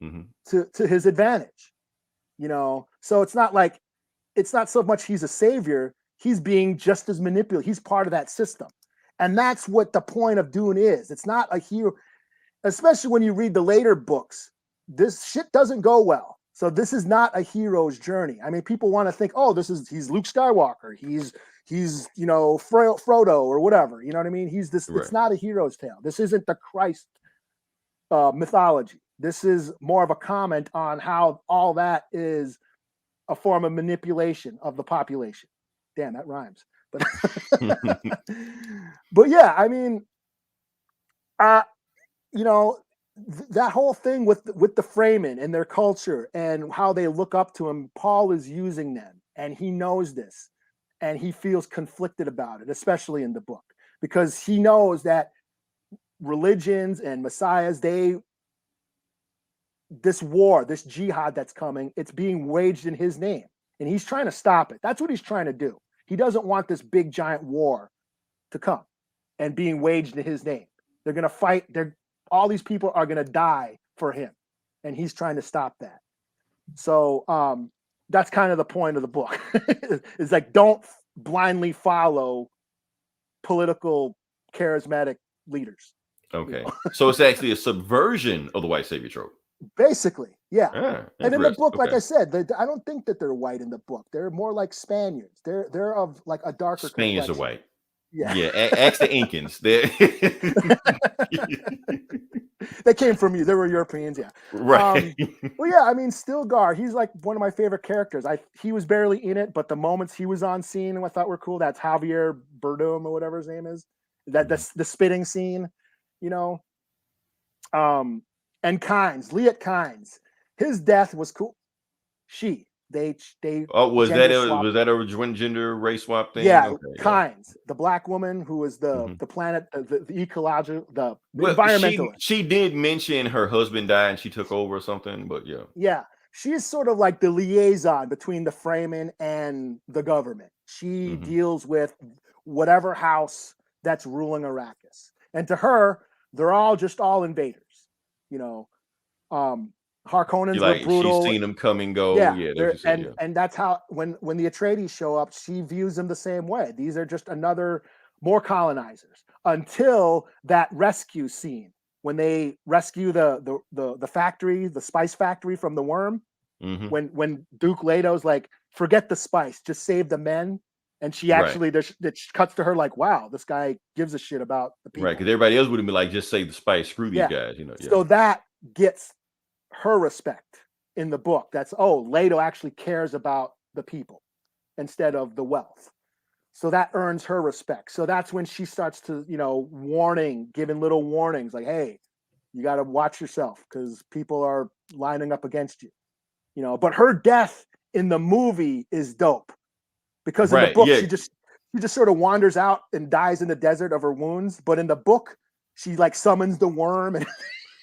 to his advantage. So it's not so much he's a savior, he's being just as manipulated. He's part of that system. And that's what the point of Dune is. It's not a hero, especially when you read the later books. This shit doesn't go well. So this is not a hero's journey. I mean, people want to think, oh, he's Luke Skywalker. He's Frodo or whatever. You know what I mean? It's not a hero's tale. This isn't the Christ mythology. This is more of a comment on how all that is a form of manipulation of the population. Damn, that rhymes. But but yeah, I mean, that whole thing with the Fremen and their culture and how they look up to him, Paul is using them, and he knows this, and he feels conflicted about it, especially in the book, because he knows that religions and messiahs, this war, this jihad that's coming, it's being waged in his name, and he's trying to stop it. That's what he's trying to do. He doesn't want this big giant war to come and being waged in his name. They're going to fight. All these people are going to die for him, and he's trying to stop that. So that's kind of the point of the book. It's like, don't blindly follow political charismatic leaders. Okay. So it's actually a subversion of the white savior trope. Basically, yeah. And in the book, like I said, I don't think that they're white in the book. They're more like Spaniards. They're of like a darker Spaniards complexion. are white. Yeah. Ask the Incans. They came from you. They were Europeans. Yeah. Right. Well, yeah. I mean, Stilgar. He's like one of my favorite characters. He was barely in it, but the moments he was on scene and I thought were cool. That's Javier Bardem or whatever his name is. The spitting scene, And Liet Kynes, his death was cool. They was that a gender race swap thing? Yeah, okay, Kynes, the black woman who was the planet, the ecological, the environmentalist. She did mention her husband died and she took over or something, but yeah. Yeah, she is sort of like the liaison between the Fremen and the government. She deals with whatever house that's ruling Arrakis, and to her, they're all invaders. Harkonnens were brutal. She's seen them come and go. And that's how when the Atreides show up, she views them the same way. These are just more colonizers, until that rescue scene when they rescue the factory, the spice factory from the worm. When Duke Leto's like, forget the spice, just save the men. And she actually it cuts to her like, wow, this guy gives a shit about the people. Right, because everybody else would have been like, just save the spice, screw these guys. So that gets her respect in the book. That's, Leto actually cares about the people instead of the wealth. So that earns her respect. So that's when she starts to, giving little warnings like, hey, you got to watch yourself because people are lining up against you. But her death in the movie is dope. Because in the book, she just sort of wanders out and dies in the desert of her wounds. But in the book, she like summons the worm and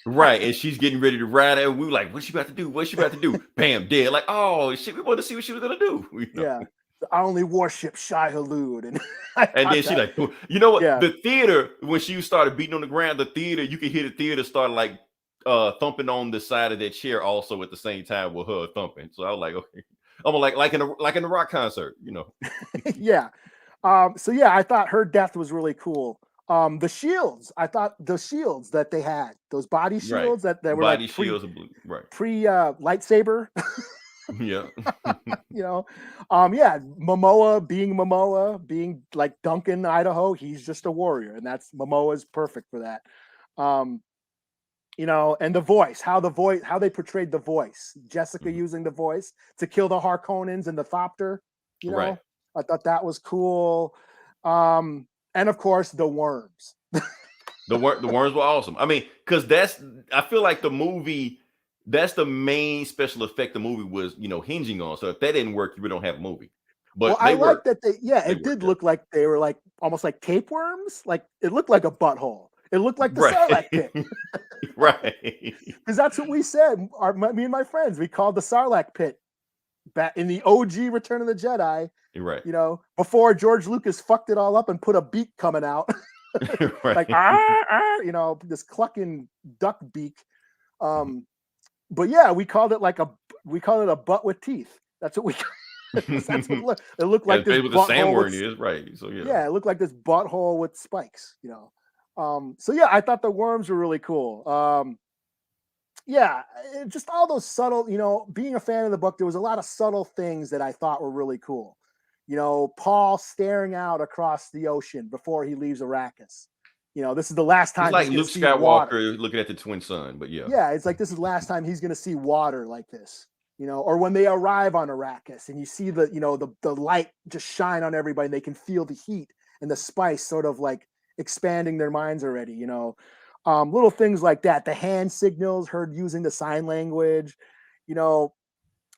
and she's getting ready to ride it. And we were like, what's she about to do? What's she about to do? Bam, dead. Like, oh shit, we wanted to see what she was gonna do. Yeah. I only worship Shai Hulud. And then she like, you know what? Yeah. The theater, when she started beating on the ground, the theater, you could hear the theater start like thumping on the side of that chair also at the same time with her thumping. So I was like, okay. I'm like in a rock concert, Yeah. So yeah, I thought her death was really cool. The shields, I thought the shields that they had, those body shields that were body like shields of blue, pre lightsaber. Yeah. Momoa being like Duncan, Idaho, he's just a warrior, and Momoa's perfect for that. And the voice, how they portrayed the voice, Jessica using the voice to kill the Harkonnens and the Thopter, I thought that was cool. And of course the worms. The worms were awesome. I mean, because I feel like the movie, that's the main special effect the movie was, hinging on. So if that didn't work, you don't have a movie. But I like that it did look like they were like almost like tapeworms. Like it looked like a butthole. It looked like the Sarlacc pit. Right. Because that's what we said. Me and my friends, we called the Sarlacc pit back in the OG Return of the Jedi, You're right. you know, before George Lucas fucked it all up and put a beak coming out, like Right. you know, this clucking duck beak. But yeah, we called it a butt with teeth. That's what we. That's what it looked Yeah, like. it's This what the Sam butthole word with, is, right? So yeah. yeah, it looked like this butthole with spikes. You know. So yeah, I thought the worms were really cool. Yeah, just all those subtle, you know, being a fan of the book, there was a lot of subtle things that I thought were really cool. You know, Paul staring out across the ocean before he leaves Arrakis. You know, this is the last It's time like he's going Luke to see water. Skywalker looking at the twin sun, but yeah. Yeah, it's like this is the last time he's going to see water like this. You know, or when they arrive on Arrakis and you see the, you know, the light just shine on everybody and they can feel the heat and the spice sort of like expanding their minds already, you know. Little things like that, the hand signals heard using the sign language, you know,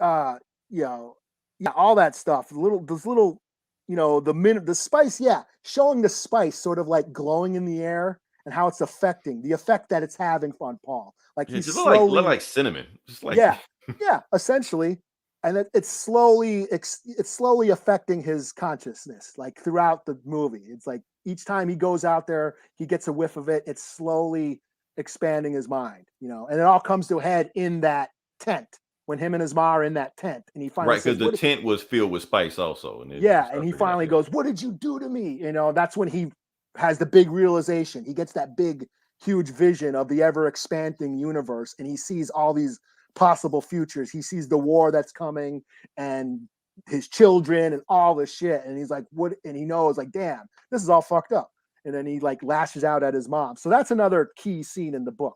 uh, you know, yeah, all that stuff. Those little, you know, the spice, yeah, showing the spice sort of like glowing in the air and how it's affecting the effect that it's having on Paul. Like Yeah, he's just look slowly, like cinnamon. Just like yeah, yeah, essentially, and it's slowly affecting his consciousness, like throughout the movie. It's like each time he goes out there, he gets a whiff of it. It's slowly expanding his mind, you know, and it all comes to a head in that tent when him and his ma are in that tent, and he finally right, because says, the "What?" tent was filled with spice also, and it Yeah, and started he bringing out, finally yeah. goes, "What did you do to me?" You know, that's when he has the big realization. He gets that big, huge vision of the ever expanding universe, and he sees all these possible futures. He sees the war that's coming and his children and all this shit. And he's like, "What?" And he knows, like, damn, this is all fucked up. And then he like lashes out at his mom. So that's another key scene in the book.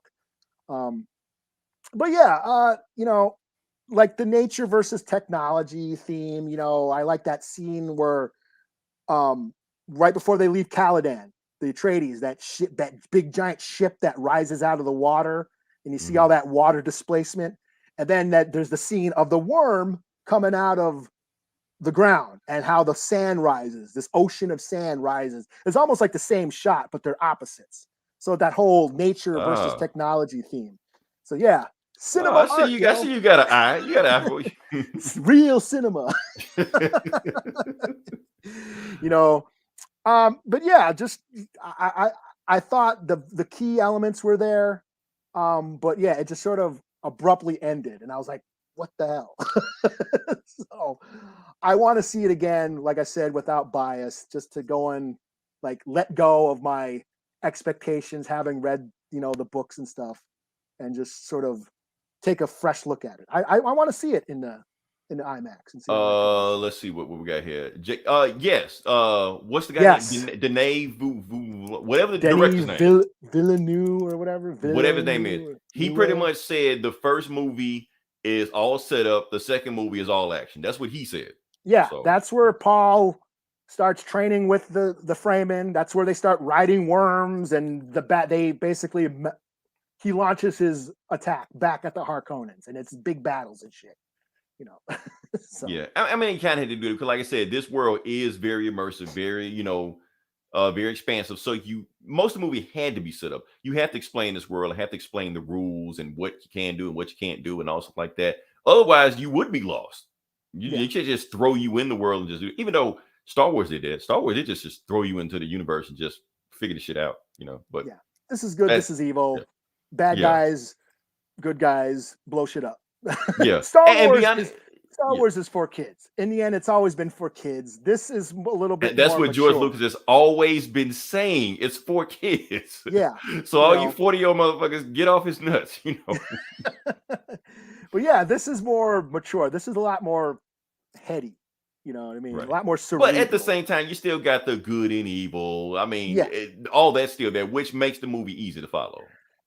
Um, but yeah, you know, like the nature versus technology theme, you know, I like that scene where um right before they leave Caladan, the Atreides, that ship, that big giant ship that rises out of the water, and you see all Mhm. that water displacement, and then that there's the scene of the worm coming out of the ground and how the sand rises, this ocean of sand rises. It's almost like the same shot, but they're opposites. So that whole nature versus Ah. technology theme. So yeah, Oh, cinema art, I see yo. you got an eye. You got an eye for It's real cinema. You know, but yeah, just I thought the key elements were there, but yeah, it just sort of abruptly ended, and I was like, what the hell? So I want to see it again, like I said, without bias, just to go and like let go of my expectations, having read, you know, the books and stuff, and just sort of take a fresh look at it. I want to see it in the IMAX and see how that goes. let's see what we got here. Yes. What's the guy name? Yes, Dene whatever the Denny director's name. Villeneuve or whatever. Whatever his name is. Villeneuve. He pretty much said the first movie is all set up, the second movie is all action. That's what he said. Yeah, So that's where Paul starts training with the Fremen. That's where they start riding worms and the bat. They basically he launches his attack back at the Harkonnens, and it's big battles and shit. You know, so yeah, I mean, he kind of had to do it because, like I said, this world is very immersive, very, very expansive. So most of the movie had to be set up. You have to explain this world, have to explain the rules and what you can do and what you can't do, and all stuff like that. Otherwise, you would be lost. yeah, You can't just throw you in the world and just do. Even though Star Wars did that, Star Wars did just throw you into the universe and just figure the shit out. But yeah. This is good. that, This is yeah, evil. Bad yeah, guys, good guys, blow shit up. yeah. Star And be Wars honest, is Star yeah. Wars is for kids. In the end, it's always been for kids. This is a little And bit that's more what George mature. Lucas has always been saying. It's for kids. Yeah, So you all you know. 40-year-old motherfuckers, get off his nuts. But yeah, this is more mature. This is a lot more heady. You know what I mean? A Right. lot more But at the cerebral. same time, you still got the good and evil. I mean, Yeah. all that's still there, which makes the movie easy to follow.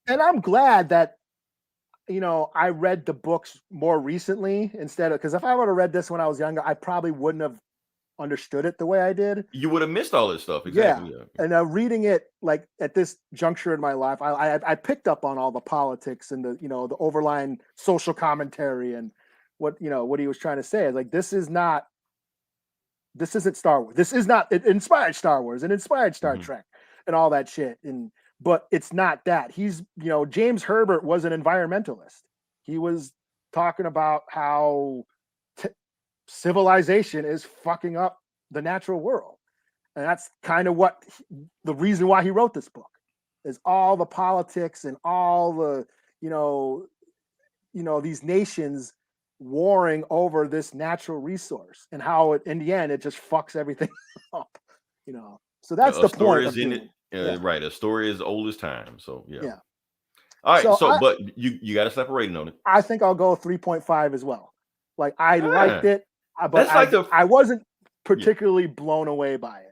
And I'm glad that, you know, I read the books more recently instead of, because if I would have read this when I was younger, I probably wouldn't have understood it the way I did. You would have missed all this stuff. Yeah. Exactly. Yeah. And reading it like at this juncture in my life, I picked up on all the politics and the, you know, the overlying social commentary and what, you know, what he was trying to say. Like, this isn't Star Wars. This is not, it inspired Star Wars and inspired Star Mhm. Trek and all that shit. But it's not that. He's, you know, James Herbert was an environmentalist. He was talking about how civilization is fucking up the natural world. And that's kind of what the reason why he wrote this book is all the politics and all the, these nations warring over this natural resource and how it, in the end, it just fucks everything up, So that's the point of Dune. Right. A story as old as time. So yeah. All right. But you got to slap a rating on it. I think I'll go 3.5 as well. Like I liked it, but I wasn't particularly blown away by it.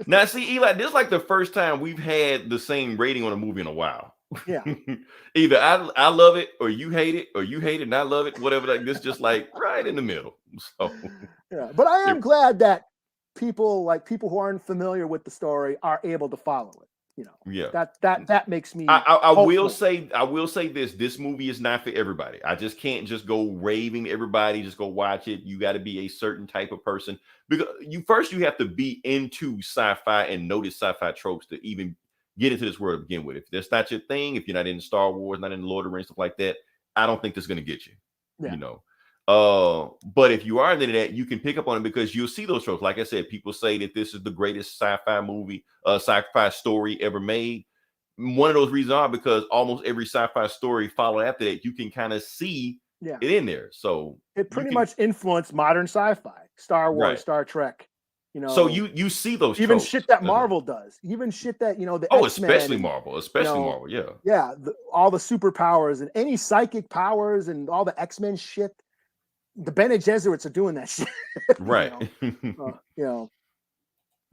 Now, see, Eli, this is like the first time we've had the same rating on a movie in a while. Yeah. Either I love it, or you hate it, or you hate it and I love it. Whatever. Like this, just like right in the middle. So yeah, but I am glad that people who aren't familiar with the story are able to follow it. That makes me. I will say this movie is not for everybody. I just can't just go raving to everybody. Just go watch it. You got to be a certain type of person because you have to be into sci-fi and notice sci-fi tropes to even get into this world to begin with. If that's not your thing, if you're not into Star Wars, not into Lord of the Rings, stuff like that, I don't think this is going to get you. Yeah. But if you are into that, you can pick up on it because you'll see those tropes. Like I said, people say that this is the greatest sci-fi movie, sci-fi story ever made. One of those reasons are because almost every sci-fi story followed after that, you can kind of see it in there. So it pretty much influenced modern sci-fi, Star Wars, right. Star Trek. So you see those even tropes, shit that Marvel does, even shit that the X-Men, especially Marvel, all the superpowers and any psychic powers and all the X-Men shit. The Bene Gesserits are doing that shit, right?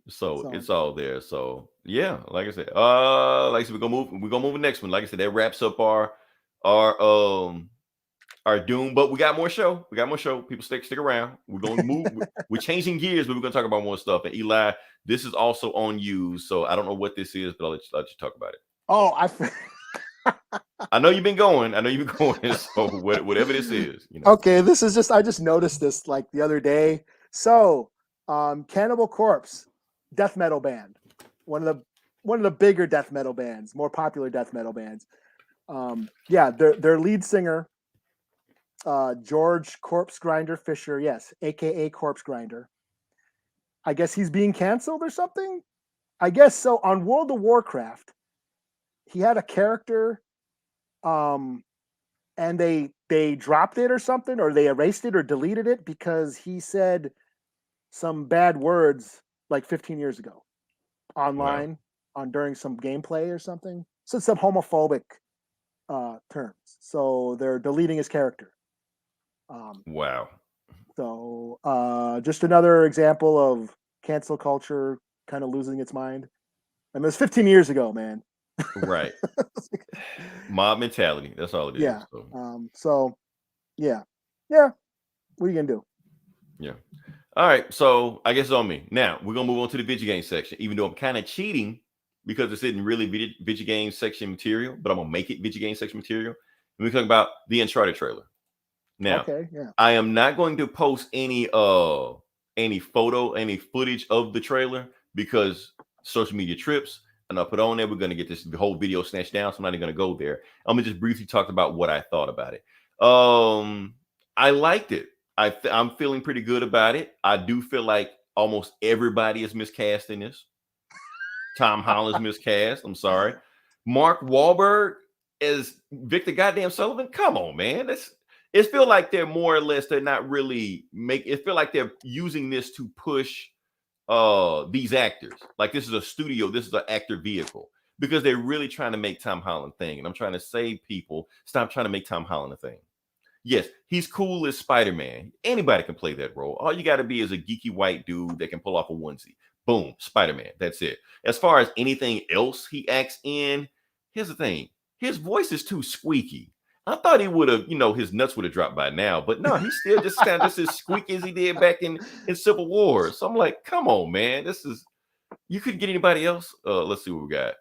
So it's all there. So yeah, like I said, we're gonna move to the next one. Like I said, that wraps up our Dune, but we got more show. People stick around. We're gonna move. We're changing gears, but we're gonna talk about more stuff. And Eli, this is also on you. So I don't know what this is, but I'll let you talk about it. Oh, I know you've been going. So whatever this is, Okay, this is just I just noticed this like the other day. So, Cannibal Corpse, death metal band, one of the bigger death metal bands, more popular death metal bands. Their lead singer, George Corpse Grinder Fisher, yes, aka Corpse Grinder. I guess he's being canceled or something. I guess so. On World of Warcraft, he had a character. And they dropped it or something, or they erased it or deleted it because he said some bad words like 15 years ago online during some gameplay or something. So some homophobic terms. So they're deleting his character. Wow. So just another example of cancel culture kind of losing its mind. I mean, it was 15 years ago, man. Right. Mob mentality. That's all it is. Yeah. So yeah. What are you gonna do? Yeah. All right. So I guess it's on me. Now we're gonna move on to the video game section, even though I'm kind of cheating because this isn't really video game section material, but I'm gonna make it video game section material. And we're talking about the Uncharted trailer. Now, I am not going to post any footage of the trailer because social media trips. And I'll put on there. We're going to get the whole video snatched down. So I'm not even going to go there. I'm going to just briefly talk about what I thought about it. I liked it. I'm feeling pretty good about it. I do feel like almost everybody is miscast in this. Tom Holland's miscast. I'm sorry. Mark Wahlberg as Victor Goddamn Sullivan. Come on, man. It feels like they're more or less, they're not really it feel like they're using this to push these actors. Like this is a studio, this is an actor vehicle because they're really trying to make Tom Holland a thing. And I'm trying to say people stop trying to make Tom Holland a thing. Yes, he's cool as Spider-Man. Anybody can play that role. All you got to be is a geeky white dude that can pull off a onesie. Boom, Spider-Man. That's it. As far as anything else he acts in, here's the thing. His voice is too squeaky. I thought he would have, his nuts would have dropped by now, but no, he's still just kind of just as squeaky as he did back in Civil War. So I'm like, come on, man, you couldn't get anybody else. Let's see what we got.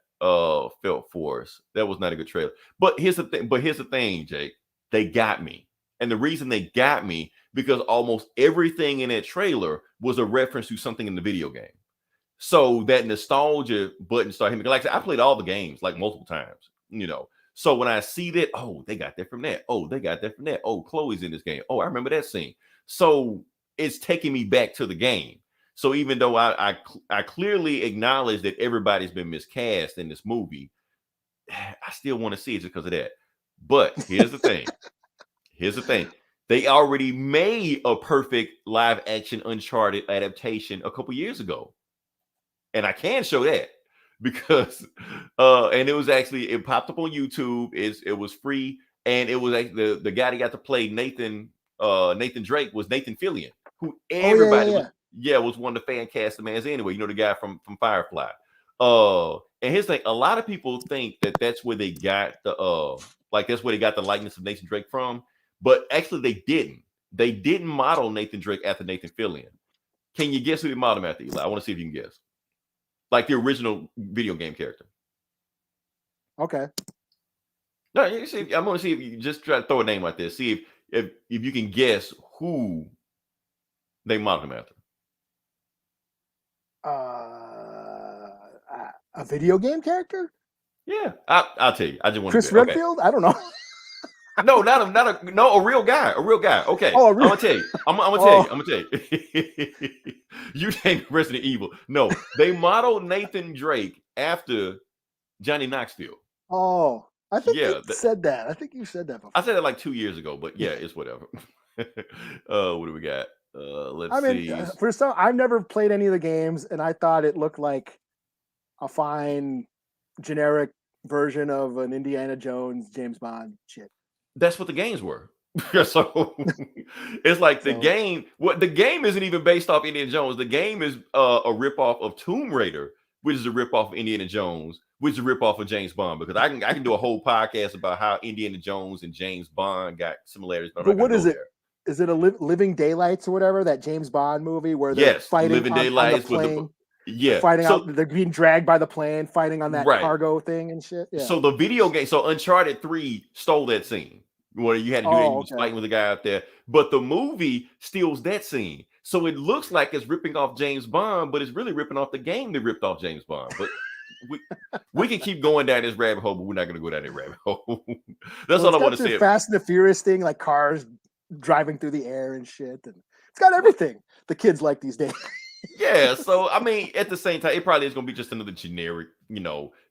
Felt Force. That was not a good trailer. But here's the thing, Jake. They got me, and the reason they got me because almost everything in that trailer was a reference to something in the video game. So that nostalgia button started hitting. Like I said, I played all the games like multiple times, So when I see that, oh, they got that from that. Oh, they got that from that. Oh, Chloe's in this game. Oh, I remember that scene. So it's taking me back to the game. So even though I clearly acknowledge that everybody's been miscast in this movie, I still want to see it just because of that. But here's the thing. Here's the thing. They already made a perfect live action Uncharted adaptation a couple years ago. And I can show that because and it popped up on YouTube. It was free, and it was like the guy that got to play Nathan Drake was Nathan Fillion, who everybody was one of the fan cast demands anyway. You know, the guy from Firefly. And his thing, a lot of people think that that's where they got the that's where they got the likeness of Nathan Drake from, but actually they didn't. They didn't model Nathan Drake after Nathan Fillion. Can you guess who they modeled him after, Eli? I want to see if you can guess. Like the original video game character. Okay. No, you see, I'm going to see if you just try to throw a name like this. See if you can guess who they modeled him after. A video game character? Yeah, I'll tell you. I just want Chris Redfield? Okay. I don't know. No, a real guy. A real guy. Okay. Oh, I'm gonna tell you. I'm gonna tell you. You think Resident Evil. No, they modeled Nathan Drake after Johnny Knoxville. Oh, I think you said that. I think you said that before. I said it like 2 years ago, but yeah, it's whatever. What do we got? Let's see. For some, I've never played any of the games, and I thought it looked like a fine generic version of an Indiana Jones, James Bond shit. That's what the games were. So it's like the game. What the game isn't even based off Indiana Jones. The game is a ripoff of Tomb Raider, which is a ripoff of Indiana Jones, which is a ripoff of James Bond. Because I can do a whole podcast about how Indiana Jones and James Bond got similarities. But what is it? Is it a Living Daylights or whatever, that James Bond movie where they're fighting Living Daylights on the plane? Yeah, fighting out. They're being dragged by the plane, fighting on that cargo thing and shit. Yeah. So the video game, Uncharted 3 stole that scene where you had to do it. You was fighting with the guy out there, but the movie steals that scene. So it looks like it's ripping off James Bond, but it's really ripping off the game that ripped off James Bond. But we can keep going down this rabbit hole, but we're not going to go down that rabbit hole. That's all I want to say. Fast and the Furious thing, like cars driving through the air and shit, and it's got everything the kids like these days. Yeah, so I mean, at the same time, it probably is going to be just another generic,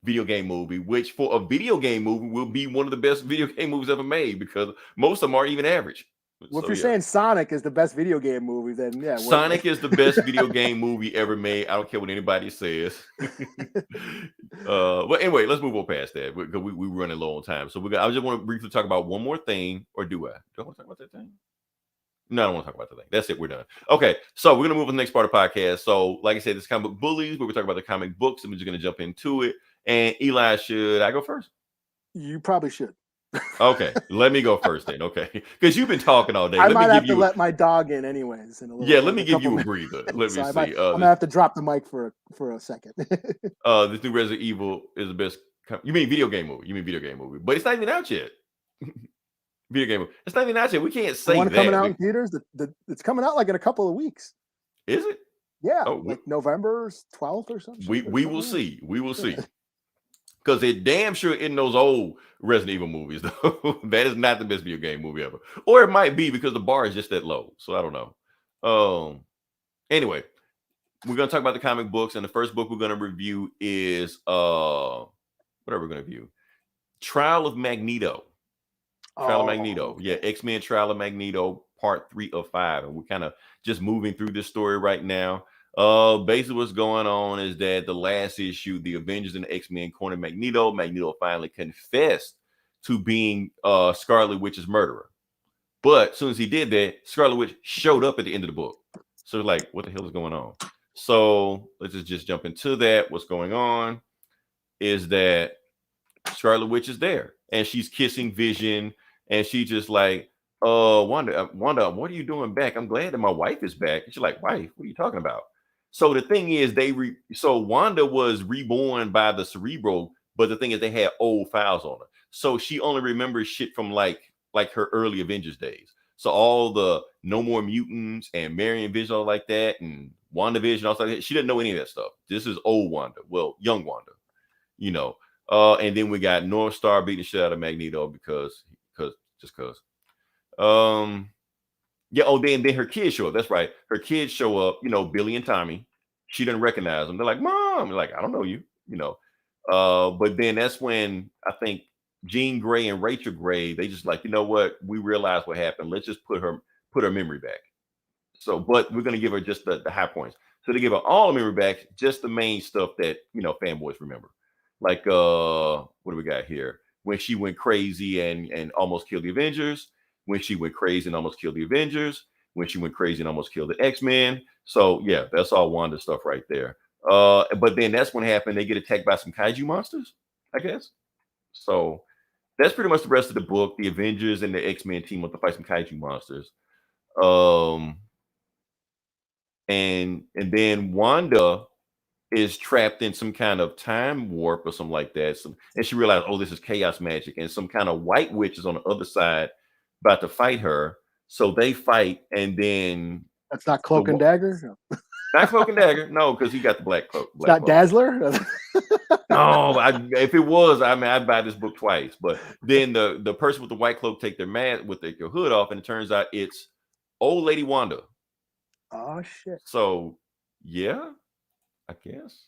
video game movie, which for a video game movie will be one of the best video game movies ever made because most of them are even average. Well, if you're saying Sonic is the best video game movie, then yeah, Sonic is the best video game movie ever made. I don't care what anybody says. But anyway, let's move on past that because we're running low on time. So I just want to briefly talk about one more thing, or do I? Do I want to talk about that thing? No, I don't want to talk about the thing. That's it. We're done. Okay, so we're gonna move to the next part of the podcast. So, like I said, this comic book bullies, where we're talking about the comic books, and we're just gonna jump into it. And Eli, should I go first? You probably should. Okay, let me go first then. Okay, because you've been talking all day. I might have to let my dog in anyways. Let me give you a breather. Let me see. I'm gonna have to drop the mic for a second. This new Resident Evil is the best. You mean video game movie? But it's not even out yet. Video game. It's not even out yet. We can't say that. Coming out in theaters. It's coming out like in a couple of weeks. Is it? Yeah, like November 12th or something. We will see. We will see. Because it damn sure in those old Resident Evil movies, though, that is not the best video game movie ever. Or it might be because the bar is just that low. So I don't know. Anyway, we're gonna talk about the comic books, and the first book we're gonna review is what are we gonna review? Trial of Magneto. Trial of Magneto. Yeah, X-Men Trial of Magneto, part 3 of 5. And we're kind of just moving through this story right now. Basically what's going on is that the last issue, the Avengers and the X-Men cornered Magneto. Magneto finally confessed to being Scarlet Witch's murderer. But as soon as he did that, Scarlet Witch showed up at the end of the book. So like, what the hell is going on? So let's just jump into that. What's going on is that Scarlet Witch is there and she's kissing Vision. And she just like, Wanda, what are you doing back? I'm glad that my wife is back. And she's like, wife, what are you talking about? So the thing is, so Wanda was reborn by the Cerebro, but the thing is, they had old files on her. So she only remembers shit from like her early Avengers days. So all the No More Mutants and Marion Vision, all like that, and WandaVision, also like that, she didn't know any of that stuff. This is old Wanda, well, young Wanda, and then we got North Star beating the shit out of Magneto because. Yeah. Oh, then her kids show up. That's right. Her kids show up. Billy and Tommy. She doesn't recognize them. They're like, "Mom," they're like, "I don't know you." But then that's when I think Jean Grey and Rachel Grey, they just like, you know what? We realize what happened. Let's just put her memory back. So, but we're gonna give her just the high points. So they give her all the memory back, just the main stuff that fanboys remember. Like what do we got here? When she went crazy and almost killed the Avengers, when she went crazy and almost killed the Avengers, when she went crazy and almost killed the X-Men. So yeah, that's all Wanda stuff right there. But then that's when happened. They get attacked by some kaiju monsters, I guess. So that's pretty much the rest of the book. The Avengers and the X-Men team up to fight some kaiju monsters. Um, and then Wanda is trapped in some kind of time warp or something like that. And she realized, oh, this is chaos magic, and some kind of white witch is on the other side about to fight her. So they fight, and then That's not Cloak and Dagger. No. Not Cloak and Dagger, no, because he got the black cloak. It's not Dazzler. No, if it was, I mean, I'd buy this book twice. But then the person with the white cloak take their mask with their hood off, and it turns out it's old lady Wanda. Oh shit. So yeah, I guess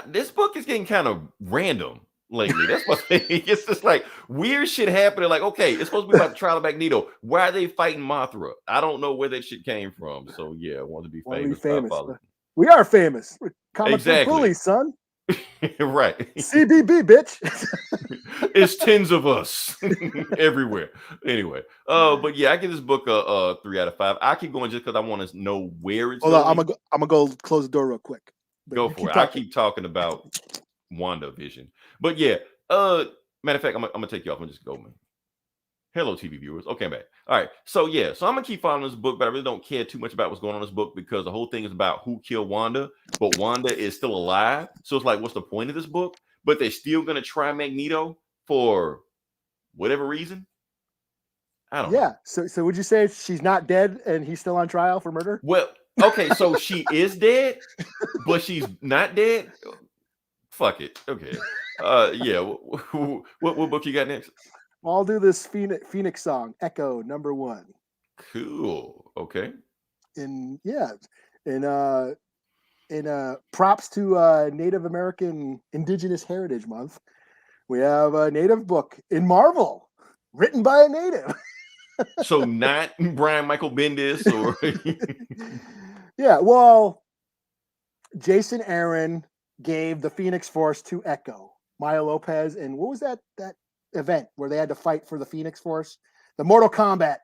this book is getting kind of random lately. That's what it's just like weird shit happening. Like, okay, it's supposed to be about the trial of Magneto. Why are they fighting Mothra? I don't know where that shit came from. So yeah, I want to be famous. We are famous. We're comic book bullies, son. Right. CBB, bitch. It's tens of us everywhere. Anyway, but yeah, I give this book a 3 out of 5. I keep going just because I want to know where it's going. I'm gonna go close the door real quick. Go for it. I keep talking about WandaVision. But yeah, matter of fact, I'm gonna take you off and just go, man. Hello, TV viewers. Okay, I'm back. All right. So yeah, so I'm gonna keep following this book, but I really don't care too much about what's going on in this book because the whole thing is about who killed Wanda, but Wanda is still alive. So it's like, what's the point of this book? But they're still gonna try Magneto for whatever reason. I don't know. So would you say she's not dead and he's still on trial for murder? Well, okay, so she is dead, but she's not dead. Fuck it. Okay. Yeah. What book you got next? I'll do this Phoenix song, Echo #1. Cool. Okay. In props to Native American Indigenous Heritage Month, we have a Native book in Marvel written by a Native. So not Brian Michael Bendis or yeah, well, Jason Aaron gave the Phoenix Force to Echo, Maya Lopez, and what was that event where they had to fight for the Phoenix Force? The Mortal Kombat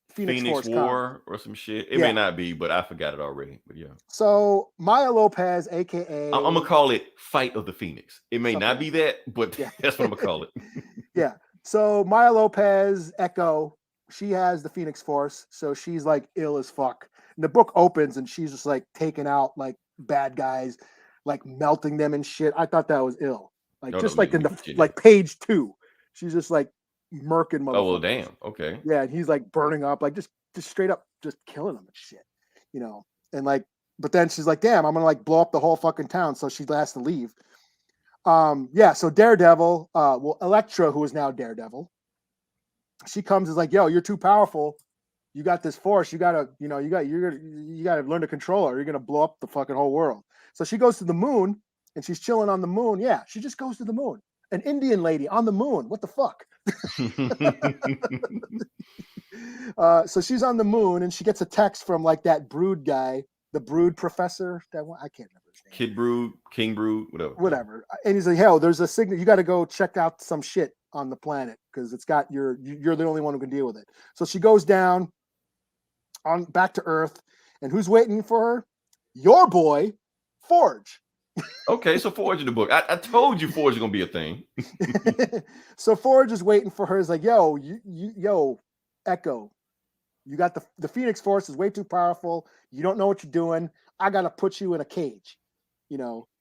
Phoenix Force War or some shit. It may not be, but I forgot it already. But yeah. So Maya Lopez, aka I'm gonna call it Fight of the Phoenix. It may not be that, but that's what I'm gonna call it. Yeah. So Maya Lopez, Echo, she has the Phoenix Force, so she's like ill as fuck. And the book opens and she's just like taking out like bad guys, like melting them and shit. I thought that was ill. Like in the like page 2, she's just like murking motherfuckers. Oh well, damn. Okay. Yeah, and he's like burning up, like just straight up, just killing them and shit, And like, but then she's like, "Damn, I'm gonna like blow up the whole fucking town." So she has to leave. Yeah. So Daredevil, Elektra, who is now Daredevil, she comes and is like, "Yo, you're too powerful. You got this force. You gotta, you gotta learn to control her. You're gonna blow up the fucking whole world." So she goes to the moon and she's chilling on the moon. Yeah, she just goes to the moon. An Indian lady on the moon. What the fuck? So she's on the moon and she gets a text from like that Brood guy, the Brood professor. That one, I can't remember his name. Kid Brood, King Brood, whatever. And he's like, "Hell, there's a signal. You got to go check out some shit on the planet because it's got you're the only one who can deal with it." So she goes down on back to Earth, and who's waiting for her? Your boy, Forge. Okay, so Forge in the book. I told you Forge is gonna be a thing. So Forge is waiting for her. He's like, yo, Echo, you got the Phoenix Force is way too powerful. You don't know what you're doing. I gotta put you in a cage,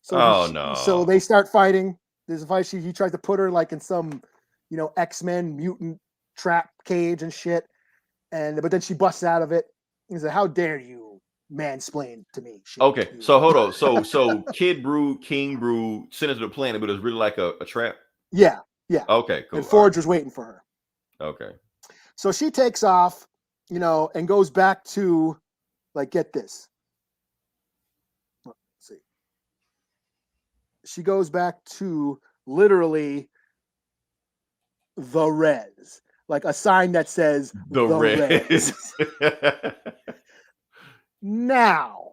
So no. So they start fighting. There's a fight. He tries to put her like in some, X-Men mutant trap cage and shit. But then she busts out of it. He's like, "How dare you mansplain to me?" Okay, so hold on. So Kid Brood, King Brood sent her to the planet, but it was really like a trap. Yeah. Okay, cool. And Forge was waiting for her. Okay. So she takes off and goes back to, like, get this. Let's see. She goes back to literally the res, like a sign that says The res. Now,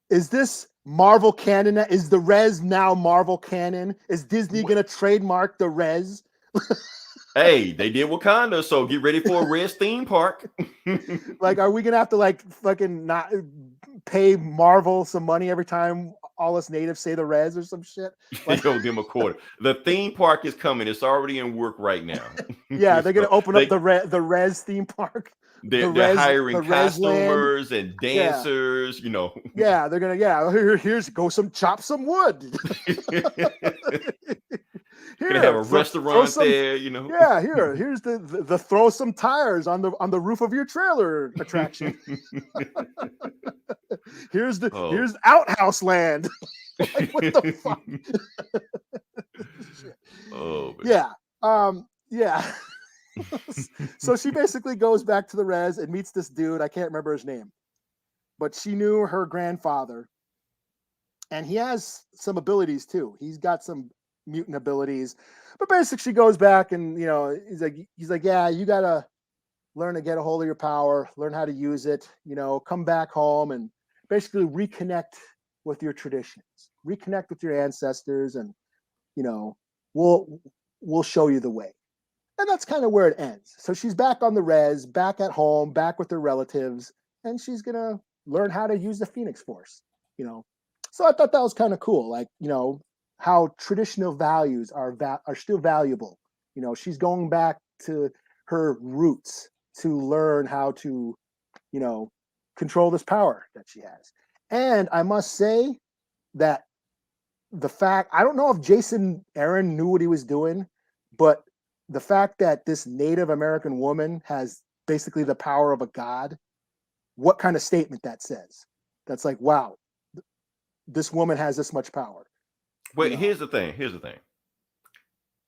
is this Marvel canon? Is the res now Marvel canon? Is Disney going to trademark the res? Hey, they did Wakanda, so get ready for a res theme park. Like, are we going to have to, like, fucking not pay Marvel some money every time all us natives say the res or some shit? Like, Yo, them a quarter. The theme park is coming. It's already in work right now. Yeah, they're going to open up the res theme park. They're hiring costumers and dancers, Yeah, they're gonna here's go chop some wood. Gonna have a restaurant there, Yeah, here's the throw some tires on the roof of your trailer attraction. here's outhouse land. Like, what the fuck? Oh, man. Yeah. So she basically goes back to the res and meets this dude. I can't remember his name, but she knew her grandfather, and he has some abilities too. He's got some mutant abilities, but basically she goes back and he's like, yeah, you gotta learn to get a hold of your power, learn how to use it. Come back home and basically reconnect with your traditions, reconnect with your ancestors, and we'll show you the way. And that's kind of where it ends. So she's back on the res, back at home, back with her relatives, and she's gonna learn how to use the Phoenix Force. So I thought that was kind of cool. Like, how traditional values are still valuable. She's going back to her roots to learn how to, control this power that she has. And I must say that I don't know if Jason Aaron knew what he was doing, but the fact that this Native American woman has basically the power of a god, what kind of statement that says? That's like, wow, this woman has this much power. Wait, here's the thing.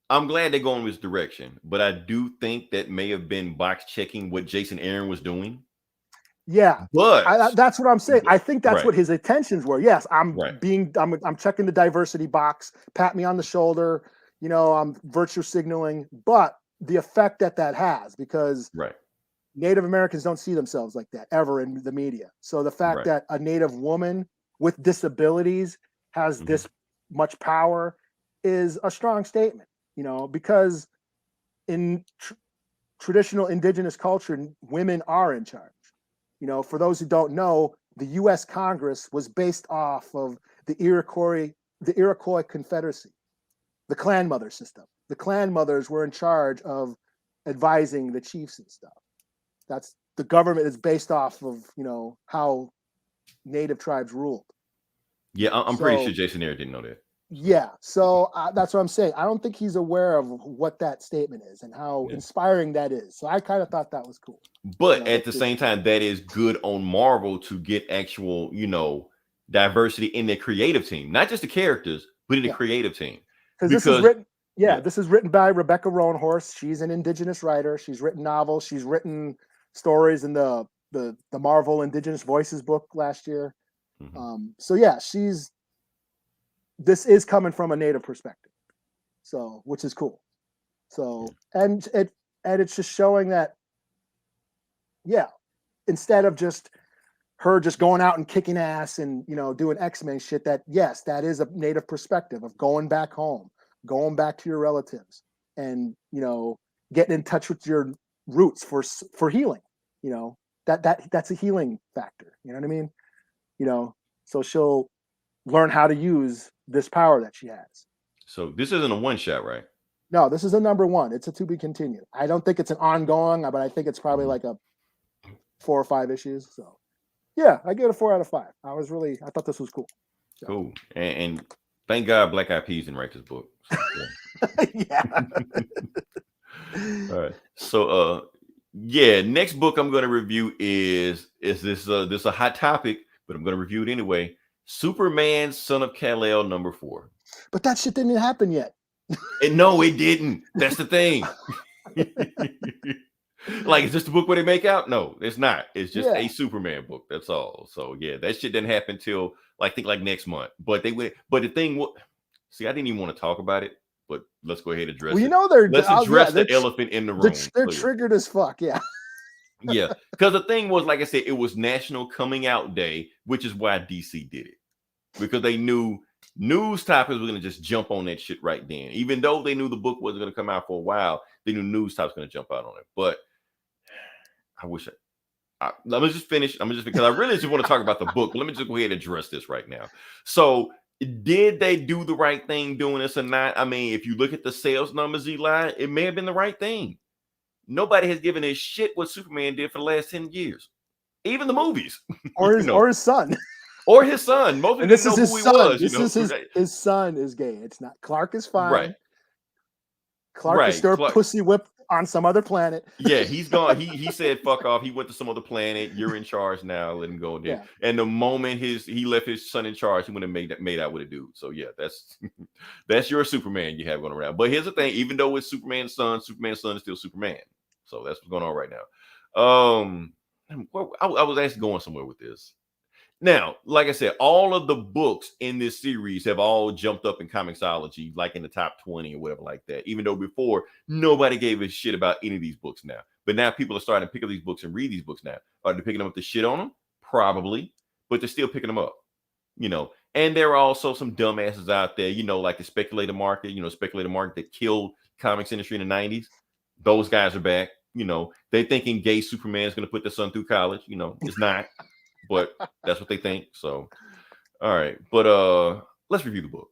I'm glad they're going this direction, but I do think that may have been box checking what Jason Aaron was doing. Yeah, but that's what I'm saying. I think that's right. what his intentions were. Yes, I'm checking the diversity box. Pat me on the shoulder. I'm virtue signaling, but the effect that has, because Native Americans don't see themselves like that ever in the media. So the fact that a Native woman with disabilities has this much power is a strong statement, because in traditional indigenous culture, women are in charge. For those who don't know, the U.S. Congress was based off of the Iroquois Confederacy, the clan mother system. The clan mothers were in charge of advising the chiefs and stuff. That's the government is based off of, how Native tribes ruled. Yeah, I'm pretty sure Jason Aaron didn't know that. Yeah, so that's what I'm saying. I don't think he's aware of what that statement is and how inspiring that is. So I kind of thought that was cool. But at the same time, that is good on Marvel to get actual, diversity in their creative team, not just the characters, but in the creative team. Because this is written. Yeah, this is written by Rebecca Roanhorse. She's an Indigenous writer. She's written novels. She's written stories in the Marvel Indigenous Voices book last year. So yeah, this is coming from a Native perspective, so which is cool. So and it's just showing that, instead of just her just going out and kicking ass and doing X-Men shit, that yes, that is a Native perspective of going back home, going back to your relatives, and getting in touch with your roots for healing. That's a healing factor. You know what I mean? So she'll learn how to use this power that she has. So this isn't a one shot, right? No, this is a number one. It's a to be continued. I don't think it's an ongoing, but I think it's probably like a 4 or 5 issues. So yeah, I give it a 4 out of 5. I thought this was cool. So. Cool. And thank God Black Eyed Peas didn't write this book. So, yeah. All right. So next book I'm going to review is this a hot topic, but I'm going to review it anyway. Superman, Son of Kal-El, number 4. But that shit didn't happen yet. And no, it didn't. That's the thing. Like, is this the book where they make out? No, it's not. It's just Yeah. a Superman book. That's all. So yeah, that shit didn't happen till like I think like next month. But they went. But the thing was, see, I didn't even want to talk about it. But let's go ahead and address Well, you it. know Let's address the elephant in the room. They're triggered as fuck. Yeah. Yeah, because the thing was, like I said, it was National Coming Out Day, which is why DC did it, because they knew news topics were going to just jump on that shit right then. Even though they knew the book wasn't going to come out for a while, they knew news topics going to jump out on it. But I wish let me just finish. I'm just because I really just want to talk about the book. But let me just go ahead and address this right now. So, did they do the right thing doing this or not? I mean, if you look at the sales numbers, Eli, it may have been the right thing. Nobody has given a shit what Superman did for the last 10 years. Even the movies. Or his son. Or his son. Most people didn't know who he was. This is his son is gay. It's not. Clark is fine. Right. Clark is still pussy whipped on some other planet. Yeah, he's gone. He said fuck off. He went to some other planet. You're in charge now. Let him go there. Yeah. And the moment he left his son in charge, he would have made out with a dude. So yeah, that's your Superman you have going around. But here's the thing: even though it's Superman's son is still Superman. So that's what's going on right now. I was actually going somewhere with this. Now, like I said, all of the books in this series have all jumped up in Comixology, like in the top 20 or whatever like that. Even though before, nobody gave a shit about any of these books now. But now people are starting to pick up these books and read these books now. Are they picking them up to shit on them? Probably. But they're still picking them up. And there are also some dumbasses out there, like the speculator market, that killed comics industry in the 90s. Those guys are back. They thinking gay Superman is going to put their son through college. It's not. But that's what they think. So, all right. But let's review the book.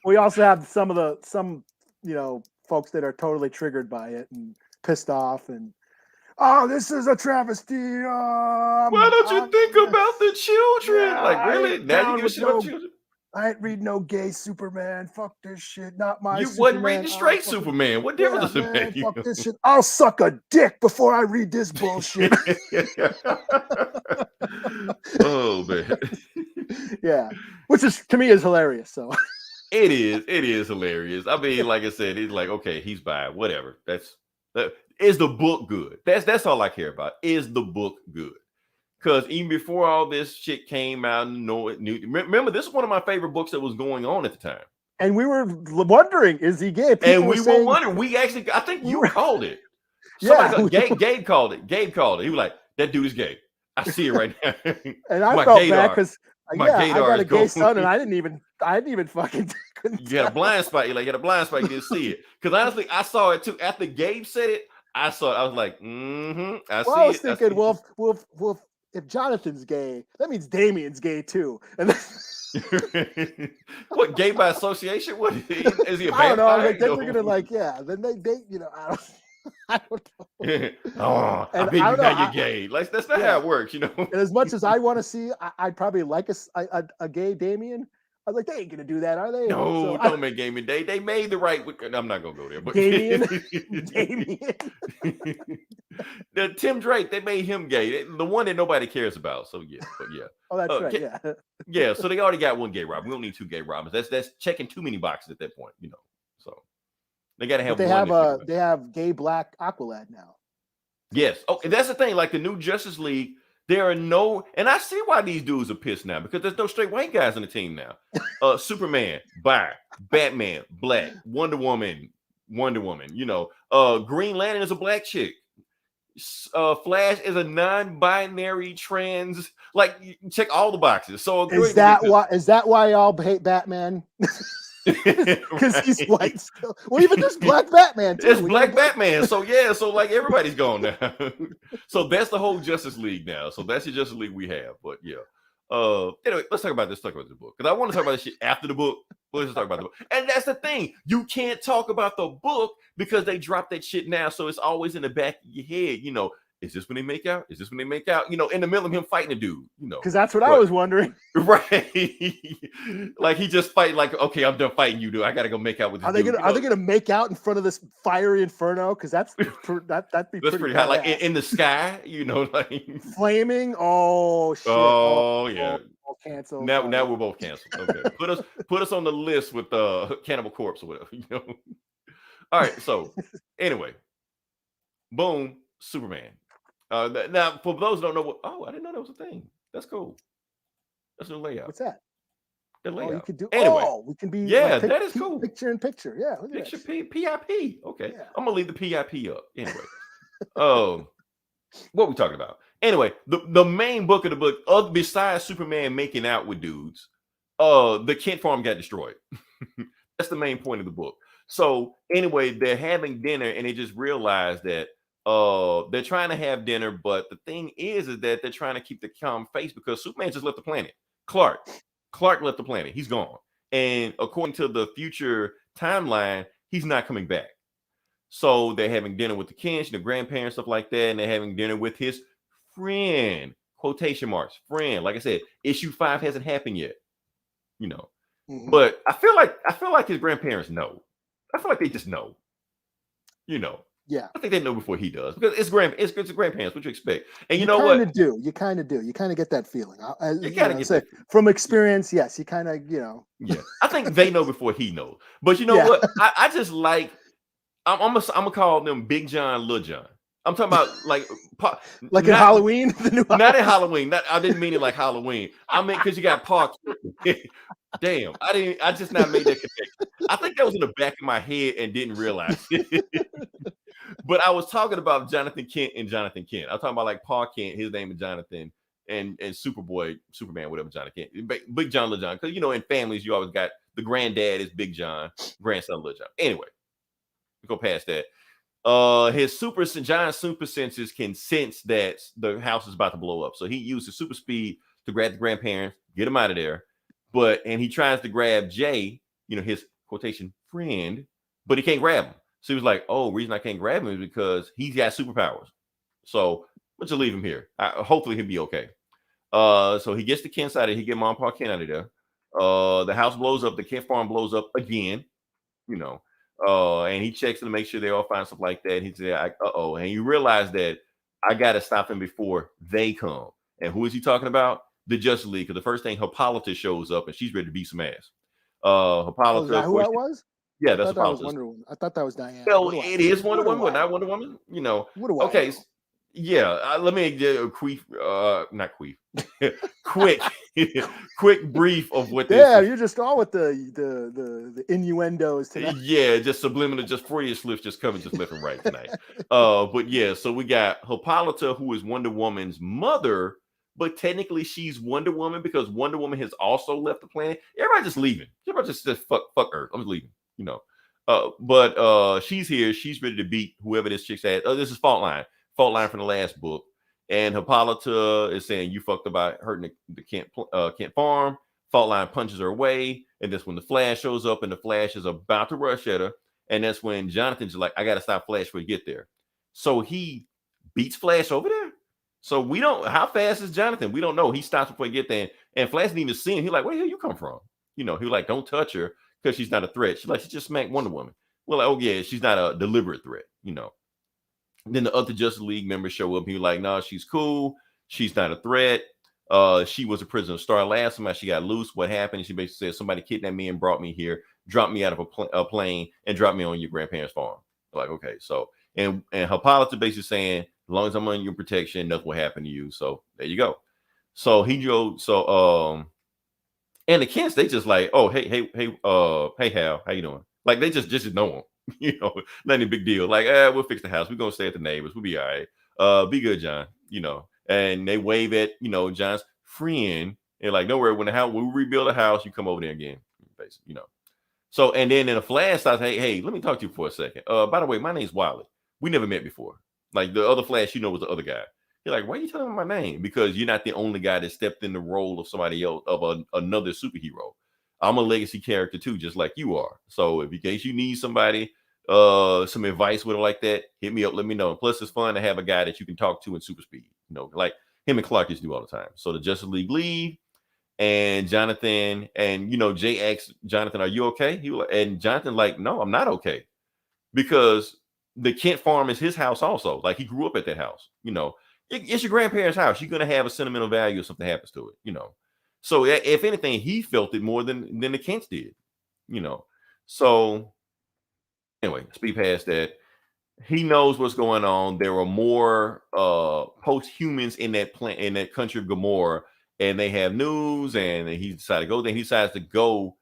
We also have some folks that are totally triggered by it and pissed off and this is a travesty. Why don't you think about the children? Yeah, like really? Now you give a shit about children? I ain't reading no gay Superman. Fuck this shit. Not my Superman. You wasn't reading straight Superman. What difference does it make? Fuck this shit. I'll suck a dick before I read this bullshit. Oh man. Yeah. Which is to me is hilarious. So it is hilarious. I mean, like I said, it's like, okay, he's by whatever. Is the book good? That's all I care about. Is the book good? Because even before all this shit came out, remember, this is one of my favorite books that was going on at the time. And we were wondering, is he gay? People were wondering. We actually, I think you called it. Gabe called it. Gabe called it. He was like, that dude is gay. I see it right now. And I felt bad because I got a gay son and I didn't even fucking. You had a blind spot. You had a blind spot. You didn't see it. Because honestly, I saw it too. After Gabe said it, I saw it. I was like, I see it. I was thinking, well, if Jonathan's gay, that means Damien's gay too. And what, gay by association? What is he a vampire? I don't know. Like, then they're gonna then they I don't know. I think you're gay. Like that's not how it works, And as much as I want to see, I'd probably like a gay Damien. I was like, they ain't gonna do that, are they? No, don't make Damien. They made the right. I'm not gonna go there. But Damien. Tim Drake, they made him gay. The one that nobody cares about. So yeah, but yeah. Oh, that's right. Yeah. Yeah. So they already got one gay Robin. We don't need two gay Robins. That's checking too many boxes at that point. So they got to have. But they have gay black Aqualad now. Yes. Oh, and that's the thing. Like the new Justice League. There are no, and I see why these dudes are pissed now because there's no straight white guys on the team now. Superman, bi, Batman, black, Wonder Woman, Green Lantern is a black chick. Flash is a non-binary trans. Like, check all the boxes. So is that why y'all hate Batman? Because he's white still. Well, even there's black Batman too. It's black Batman. So yeah, so like everybody's gone now. So that's the whole Justice League now. So that's the Justice League we have. But yeah. Anyway, let's talk about this. Talk about the book. Because I want to talk about this shit after the book. Let's just talk about the book. And that's the thing. You can't talk about the book because they dropped that shit now. So it's always in the back of your head, Is this when they make out? Is this when they make out? In the middle of him fighting a dude, Because that's what I was wondering. Right. Like he just fight like, okay, I'm done fighting you, dude. I gotta go make out with this Are they gonna make out in front of this fiery inferno? Because that'd be pretty hot. Like in the sky, like flaming. Oh shit. Oh yeah. Cancel. Now we're both canceled. Okay. Put us on the list with Cannibal Corpse or whatever, All right, so anyway. Boom, Superman. Now, for those who don't know I didn't know that was a thing. That's cool. That's the layout. What's that? The Oh, layout. you could do. Anyway, Oh, we can be yeah, like that is cool. picture in picture. Yeah, look at Picture that. PIP. Okay, Yeah. I'm gonna leave the PIP up. Anyway, what we talking about? Anyway, the main book of the book, besides Superman making out with dudes, the Kent farm got destroyed. That's the main point of the book. So anyway, they're having dinner and they just realized that they're trying to have dinner, but the thing is that they're trying to keep the calm face because Superman just left the planet. Clark left the planet. He's gone. And according to the future timeline, he's not coming back. So they're having dinner with the Kents, the grandparents, stuff like that, and they're having dinner with his friend, quotation marks, friend. Like I said, issue 5 hasn't happened yet, you know. But I feel like his grandparents know. I feel like they just know, you know. Yeah, I think they know before he does because it's grandparents. What you expect? And you know what? You kind of do. You kind of get that feeling. You kind of get that from experience. Yes, you kind of, Yeah, I think they know before he knows. But you know what? I just like. I'm gonna call them Big John, Little John. I'm talking about like in Halloween. Not in Halloween. I didn't mean it like Halloween. I meant because you got Park. Damn, I just not made that connection. I think that was in the back of my head and didn't realize it. But I was talking about Jonathan Kent and Jonathan Kent. I'm talking about like Paul Kent, his name is Jonathan, and Superman, whatever, Jonathan Kent. Big John, Little John. Because in families you always got the granddad is Big John, grandson Little John. Anyway, we go past that. John's super senses can sense that the house is about to blow up. So he uses super speed to grab the grandparents, get them out of there. And he tries to grab Jay, his quotation friend, but he can't grab him. So he was like, "Oh, the reason I can't grab him is because he's got superpowers. So let's just leave him here. Hopefully he'll be okay." So he gets the Kent side, he get Mom, Pa, Kent out of there. The house blows up, the Kent farm blows up again, and he checks to make sure they're all fine, stuff like that. He said, "Uh-oh," and you realize that I gotta stop him before they come. And who is he talking about? The Justice League. Because the first thing, Hippolyta shows up and she's ready to beat some ass. Hippolyta. Is that who that was? Yeah, that's Hippolyta. Wonder Woman. I thought that was Diana. Well, it is Wonder Woman, but not Wonder Woman. Okay. Yeah, let me get a quick brief of what this is. You're just all with the innuendos tonight. Yeah, just subliminal, just Freudian slips just coming just left and right tonight. But yeah, so we got Hippolyta, who is Wonder Woman's mother, but technically she's Wonder Woman because Wonder Woman has also left the planet. Everybody just leaving. Everybody just fuck Earth. I'm just leaving, But she's here. She's ready to beat whoever this chick's at. This is Fault Line from the last book. And Hippolyta is saying, "You fucked about hurting the Kent farm." Fault Line punches her away. And that's when the Flash shows up and the Flash is about to rush at her. And that's when Jonathan's like, "I got to stop Flash before you get there." So he beats Flash over there. So we don't, how fast is Jonathan? We don't know. He stops before he get there. And Flash didn't even see him. He's like, "Where the hell you come from?" He was like, "Don't touch her because she's not a threat." She's like, "She just smacked Wonder Woman." Well, like, "Oh yeah, she's not a deliberate threat, Then the other Justice League members show up. He was like, "No, she's cool. She's not a threat. She was a prisoner of Star last time. She got loose. What happened?" She basically said, "Somebody kidnapped me and brought me here, dropped me out of a plane and dropped me on your grandparents' farm." Like, okay, so and Hippolyta basically saying, "As long as I'm on your protection, nothing will happen to you." So there you go. So he goes. So and the Kents, they just like, "Oh, hey Hal, how you doing?" Like they just know him. Not any big deal. Like, we'll fix the house. We're gonna stay at the neighbors. We'll be all right. Be good, John. And they wave at John's friend. And like, "Don't worry, when we rebuild the house, you come over there again." Basically, So and then in a flash, I say, "Hey, let me talk to you for a second. By the way, my name's Wiley. We never met before." Like the other Flash, was the other guy. You're like, "Why are you telling me my name?" Because you're not the only guy that stepped in the role of somebody else, of another superhero. I'm a legacy character too, just like you are. So if in case you need somebody, some advice with it like that, hit me up, let me know. Plus, it's fun to have a guy that you can talk to in super speed. Like him and Clark used to do all the time. So the Justice League leave, and Jonathan and Jay asks Jonathan, "Are you okay?" And Jonathan like, "No, I'm not okay," because the Kent farm is his house also. Like he grew up at that house. It's your grandparents' house. You're gonna have a sentimental value if something happens to it. So if anything, he felt it more than the Kents did. So anyway, speed past that. he knows what's going on. There are more post-humans in that country of Gamora, and they have news, and he decided to go there. He decides to go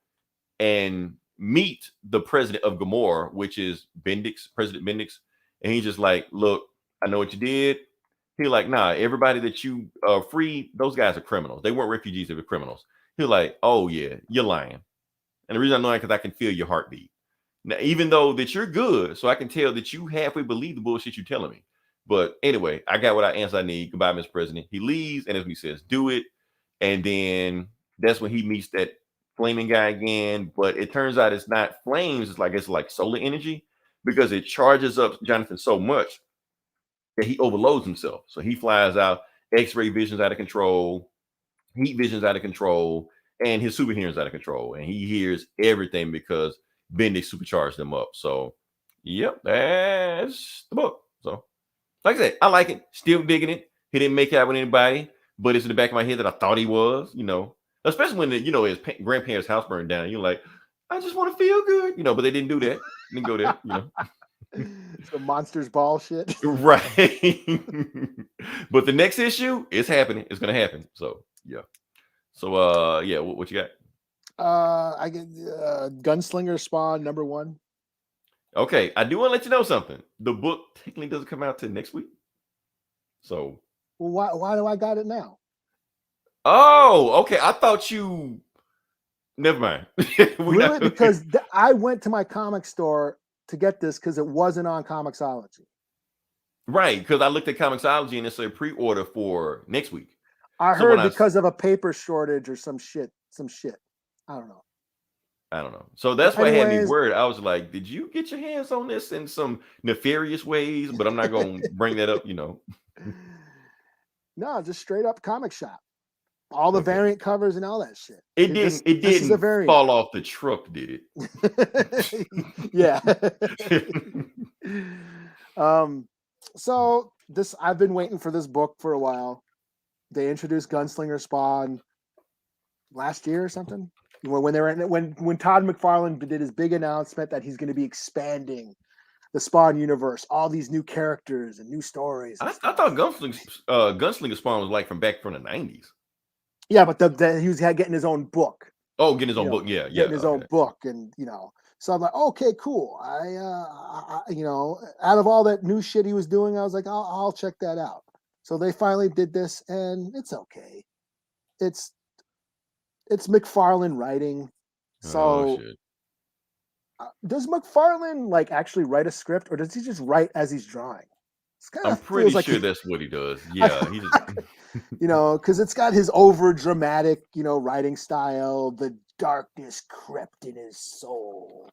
and meet the president of Gamora, which is President Bendix. And he's just like, look, I know what you did. He's like, nah, everybody that you freed, those guys are criminals. They weren't refugees, they were criminals. He's like, oh yeah, you're lying. And the reason I know that because I can feel your heartbeat. Now, even though that you're good, so I can tell that you halfway believe the bullshit you're telling me. But anyway, I got what answer I need. Goodbye, Mr. President. He leaves, and as he says, do it. And then that's when he meets that flaming guy again. But it turns out it's not flames, it's like solar energy, because it charges up Jonathan so much that he overloads himself. So he flies out, X-ray vision's out of control, heat vision's out of control, and his super hearing's out of control. And he hears everything because Bendix supercharged them up. So, yep, that's the book. So, like I said, I like it. Still digging it. He didn't make out with anybody, but it's in the back of my head that I thought he was, especially when his grandparents' house burned down. You're like, I just want to feel good, but they didn't do that. Didn't go there, Some monsters ball shit. Right. But the next issue is happening. It's gonna happen. So yeah. So yeah, what you got? I get Gunslinger Spawn #1. Okay, I do want to let you know something. The book technically doesn't come out till next week. So well, why do I got it now? Oh, okay. I thought you never mind. Really? Because I went to my comic store to get this because it wasn't on Comixology. Right, because I looked at Comixology and it's a pre-order for next week. I heard because of a paper shortage or some shit. I don't know. So that's what had me worried. I was like, did you get your hands on this in some nefarious ways? But I'm not going to bring that up, No, just straight up comic shop. All the variant covers and all that shit. It didn't fall off the truck, did it? Yeah. So I've been waiting for this book for a while. They introduced Gunslinger Spawn last year or something. When Todd McFarlane did his big announcement that he's going to be expanding the Spawn universe, all these new characters and new stories. I thought Gunslinger Spawn was like from back from the 90s. Yeah, but he was getting his own book. Oh, getting his own book. Yeah. Getting his own book. And, so I'm like, okay, cool. I out of all that new shit he was doing, I was like, I'll check that out. So they finally did this and it's okay. It's McFarlane writing. So does McFarlane actually write a script or does he just write as he's drawing? I'm pretty sure that's what he does. Yeah. He just because it's got his over dramatic, writing style, the darkness crept in his soul,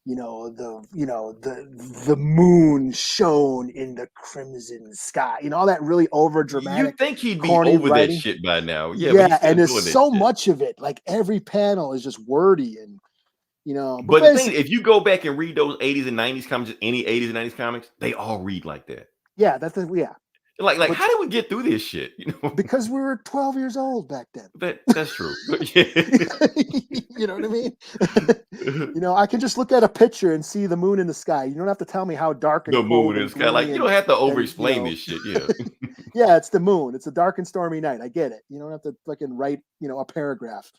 the moon shone in the crimson sky, all that really over dramatic. You think he'd be over writing. That shit by now. Yeah, and there's so much of it. Every panel is just wordy and but the thing, if you go back and read those 80s and 90s comics, any 80s and 90s comics, they all read like that. Yeah, Like how did we get through this shit? Because we were 12 years old back then. That's true. You know what I mean? I can just look at a picture and see the moon in the sky. You don't have to tell me how dark the moon is. You don't have to over-explain this shit. Yeah. Yeah, it's the moon. It's a dark and stormy night. I get it. You don't have to fucking write, a paragraph.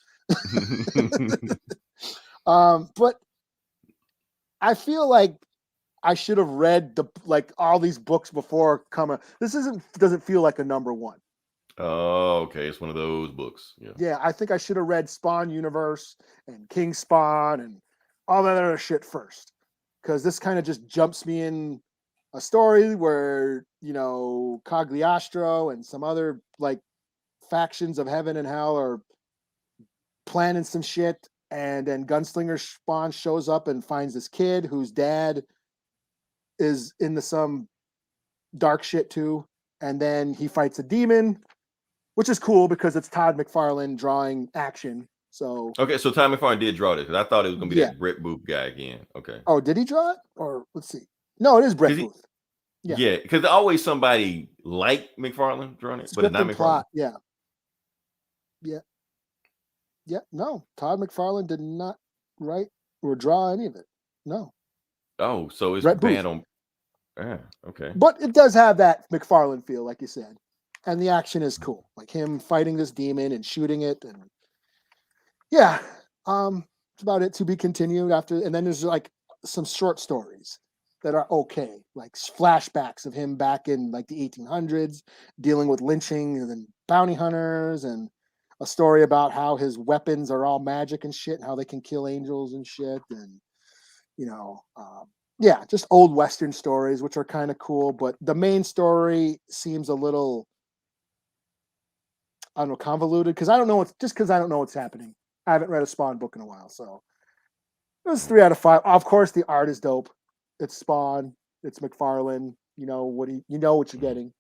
But I feel like I should have read all these books before coming. This doesn't feel like a #1. Oh, okay. It's one of those books. Yeah. Yeah, I think I should have read Spawn Universe and King Spawn and all that other shit first. Because this kind of just jumps me in a story where, Cagliostro and some other factions of heaven and hell are planning some shit. And then Gunslinger Spawn shows up and finds this kid whose dad is into some dark shit too. And then he fights a demon, which is cool because it's Todd McFarlane drawing action. So okay, so Todd McFarlane did draw this because I thought it was gonna be that Brett Booth guy again. Okay. Oh, did he draw it? Or let's see. No, it is Brett Booth. Yeah, because always somebody like McFarlane drawing it, but it's not McFarlane. Plot, yeah. No, Todd McFarlane did not write or draw any of it. No. Oh, so it's Brett bad Booth. on. Yeah. Okay. But it does have that McFarlane feel, like you said, and the action is cool, like him fighting this demon and shooting it, and yeah, it's about it to be continued after. And then there's like some short stories that are okay, like flashbacks of him back in like the 1800s dealing with lynching and then bounty hunters, and a story about how his weapons are all magic and shit, and how they can kill angels and shit, and you know, yeah, just old Western stories, which are kind of cool. But the main story seems a little, I don't know, convoluted because I don't know what's happening. I haven't read a Spawn book in a while, so it was 3 out of 5. Of course, the art is dope. It's Spawn. It's McFarlane. You know what you're getting.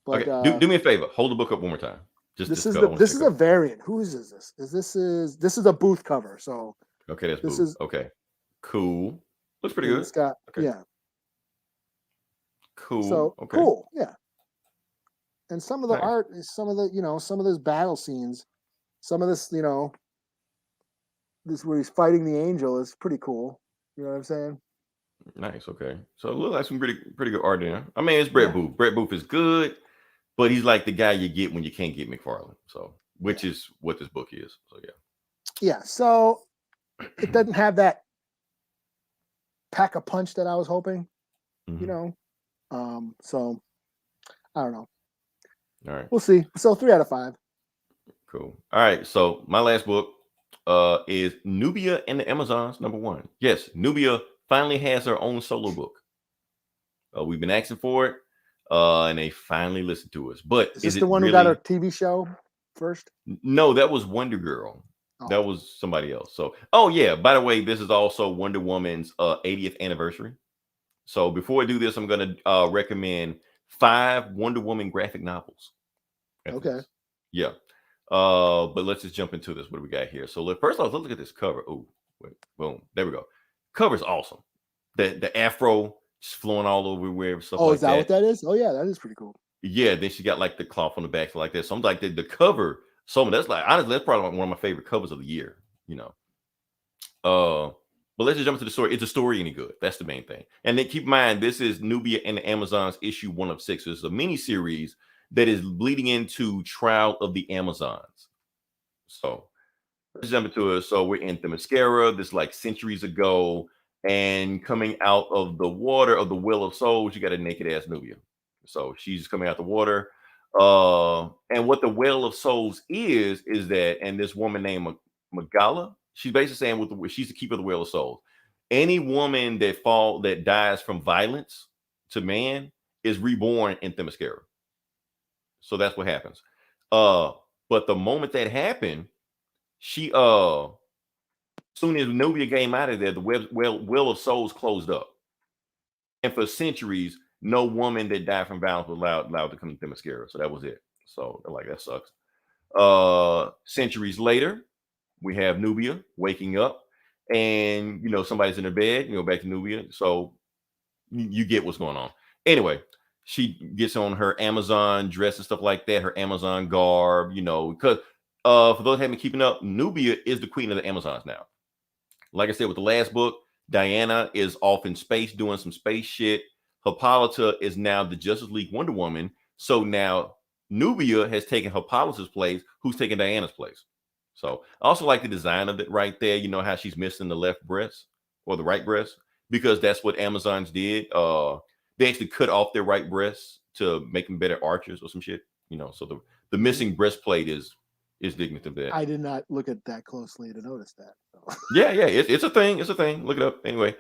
But Okay. Do me a favor. Hold the book up one more time. this Just is go. a variant. Whose is this? This is a booth cover. So Okay, that's this Boo. is Okay. Cool. Looks pretty and good. it's got Okay. yeah. Cool. So Okay. cool, yeah. And some of the Nice. art, some of those battle scenes, some of this, this where he's fighting the angel is pretty cool. You know what I'm saying? Nice. Okay. So it looks like some pretty good art there. I mean, it's Brett Yeah, Booth. Brett Booth is good, but he's like the guy you get when you can't get McFarlane. So which yeah, is what this book is. So yeah. So it doesn't have that pack a punch that I was hoping, you Mhm. know. So I don't know. All right. We'll see. So 3 out of 5. Cool. All right. So my last book is Nubia and the Amazons, #1. Yes, Nubia finally has her own solo book. We've been asking for it, and they finally listened to us. But Is is this it the one who got a really? TV show first? No, that was Wonder Girl. Oh, That was somebody else. So, oh yeah. By the way, this is also Wonder Woman's 80th anniversary. So before I do this, I'm gonna recommend 5 Wonder Woman graphic novels after okay. this. Yeah. But let's just jump into this. What do we got here? So first off, let's look at this cover. Oh, wait, boom, there we go. Cover's awesome. The afro just flowing all over where stuff Oh, is like that what that. that is? Oh yeah, that is pretty cool. Yeah, then she got like the cloth on the back like that. So I'm like the cover. So that's like honestly, that's probably one of my favorite covers of the year. You know. But let's just jump into the story. Is the story any good? That's the main thing. And then keep in mind, this is Nubia and the Amazons issue 1 of 6. So it's a mini series that is bleeding into Trial of the Amazons. So let's jump into it. So we're in Themyscira, this like centuries ago, and coming out of the water of the Well of Souls, you got a naked ass Nubia. So she's coming out the water. And what the Well of Souls is that, and this woman named Magala, she's basically saying she's the keeper of the Well of Souls. Any woman that dies from violence to man is reborn in Themyscira. So that's what happens. But the moment that happened, she soon as Nubia came out of there, the well of souls closed up. And for centuries, no woman that died from violence was allowed to come to Themyscira. So that was it. So like that sucks. Centuries later, we have Nubia waking up, and somebody's in her bed. Back to Nubia. So you get what's going on. Anyway, she gets on her Amazon dress and stuff like that. Her Amazon garb. Because for those who haven't been keeping up, Nubia is the queen of the Amazons now. Like I said with the last book, Diana is off in space doing some space shit. Hippolyta is now the Justice League Wonder Woman. So now Nubia has taken Hippolyta's place, who's taking Diana's place. So I also like the design of it right there. You know how she's missing the left breast or the right breast, because that's what Amazons did. They actually cut off their right breasts to make them better archers or some shit. So the missing breastplate is dignity of that. I did not look at that closely to notice that. So. Yeah, it's a thing. It's a thing. Look it up. Anyway,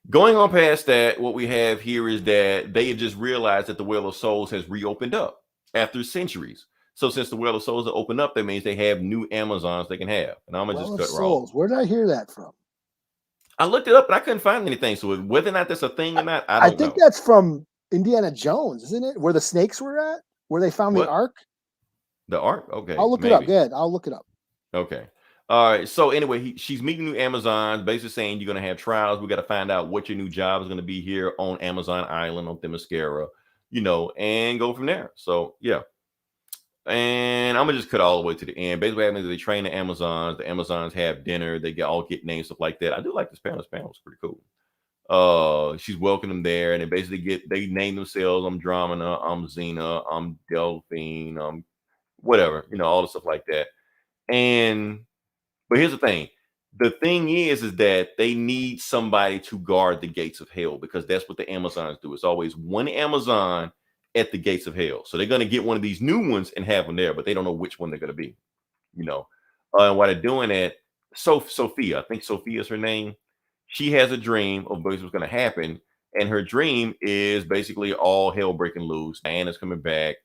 going on past that, what we have here is that they have just realized that the Well of Souls has reopened up after centuries. So since the Well of Souls are opened up, that means they have new Amazons they can have. And I'm gonna Well just of cut raw. Souls. Where did I hear that from? I looked it up, but I couldn't find anything. So whether or not that's a thing or not, I don't think know. that's from Indiana Jones, isn't it? Where the snakes were at? Where they found the What? Ark? The Ark? Okay, I'll look it up. maybe. Good. I'll look it up. Okay. All right. So anyway, she's meeting new Amazons, basically saying you're going to have trials. We got to find out what your new job is going to be here on Amazon Island on Themyscira, and go from there. So yeah. And I'm gonna just cut all the way to the end. Basically, what happens is they train the Amazons. The Amazons have dinner. They all get names, stuff like that. I do like this panel. This panel is pretty cool. She's welcoming them there, and they name themselves. I'm Dramina, I'm Xena, I'm Delphine, whatever, all the stuff like that. But here's the thing. The thing is that they need somebody to guard the gates of hell, because that's what the Amazons do. It's always one Amazon at the gates of hell. So they're going to get one of these new ones and have them there, but they don't know which one they're going to be, And while they're doing that, Sophia, I think Sophia is her name. She has a dream of what's going to happen. And her dream is basically all hell breaking loose. Diana's coming back.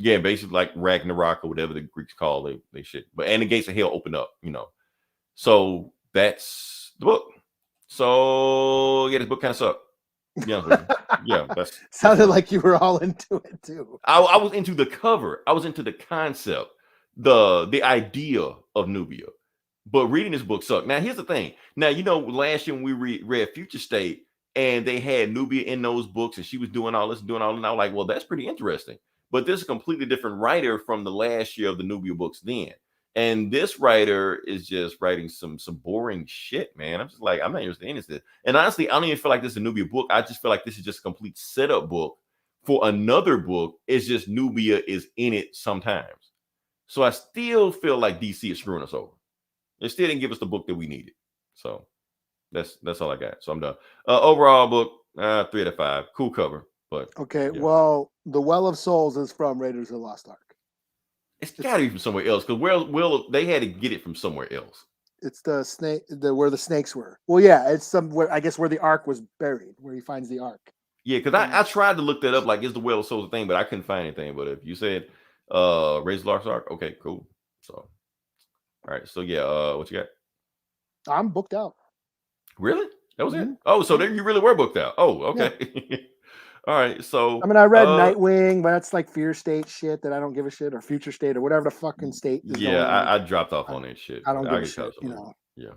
Yeah, basically like Ragnarok or whatever the Greeks call it, they shit. And the gates of hell open up, So that's the book. So yeah, this book kind of sucked. Yeah, that's sounded like you were all into it too. I was into the cover. I was into the concept, the idea of Nubia. But reading this book sucked. Now, here's the thing. Now, last year when we read Future State and they had Nubia in those books and she was doing all this and doing all that, and I was like, well, that's pretty interesting. But this is a completely different writer from the last year of the Nubia books then. And this writer is just writing some boring shit, man. I'm just like, I'm not interested in this. And honestly, I don't even feel like this is a Nubia book. I just feel like this is just a complete setup book for another book. It's just Nubia is in it sometimes. So I still feel like DC is screwing us over. They still didn't give us the book that we needed. So that's all I got. So I'm done. Overall book, 3 out of 5. Cool cover. But okay, yeah. Well, The Well of Souls is from Raiders of the Lost Ark. It's got to be from somewhere else, because they had to get it from somewhere else. It's the snake, where the snakes were. Well, yeah, it's somewhere, I guess, where the Ark was buried, where he finds the Ark. Yeah, because I tried to look that up, like, is the Well of Souls a thing, but I couldn't find anything. But if you said Raiders of the Lost Ark, okay, cool. So, all right, so yeah, what you got? I'm booked out. Really? That was it? Oh, so there you really were booked out. Oh, okay. Yeah. All right, so I mean, I read Nightwing, but that's like Fear State shit that I don't give a shit, or Future State, or whatever the fucking state is. Yeah, I dropped off on that shit. I don't give a shit, Yeah.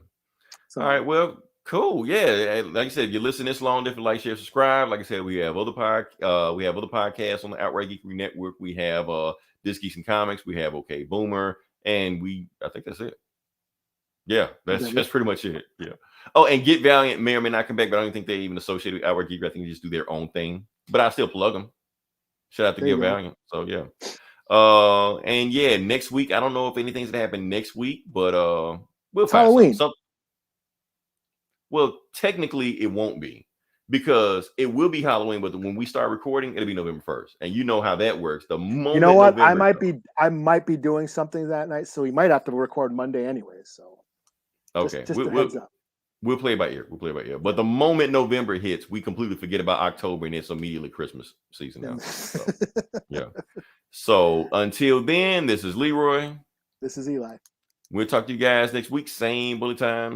So, all right, well, cool. Yeah, like I said, if you listen this long, definitely like, share, subscribe. Like I said, we have other podcasts on the Outright Geekery Network. We have This Geeks and Comics. We have OK Boomer, and I think that's it. Yeah, that's pretty much it. Yeah. Oh, and Get Valiant may or may not come back, but I don't think they even associate with Outright Geekery. I think they just do their own thing. But I still plug them. Shout out to Get Valiant. So yeah. And yeah, next week, I don't know if anything's gonna happen next week, but we'll find Halloween. Well, technically it won't be, because it will be Halloween, but when we start recording, it'll be November 1st. And you know how that works. The moment, you know what, I might be doing something that night, so we might have to record Monday anyway. So okay, just a heads up. We'll play it by ear. But the moment November hits, we completely forget about October, and it's immediately Christmas season now. So, yeah. So until then, this is Leroy. This is Eli. We'll talk to you guys next week. Same bully time.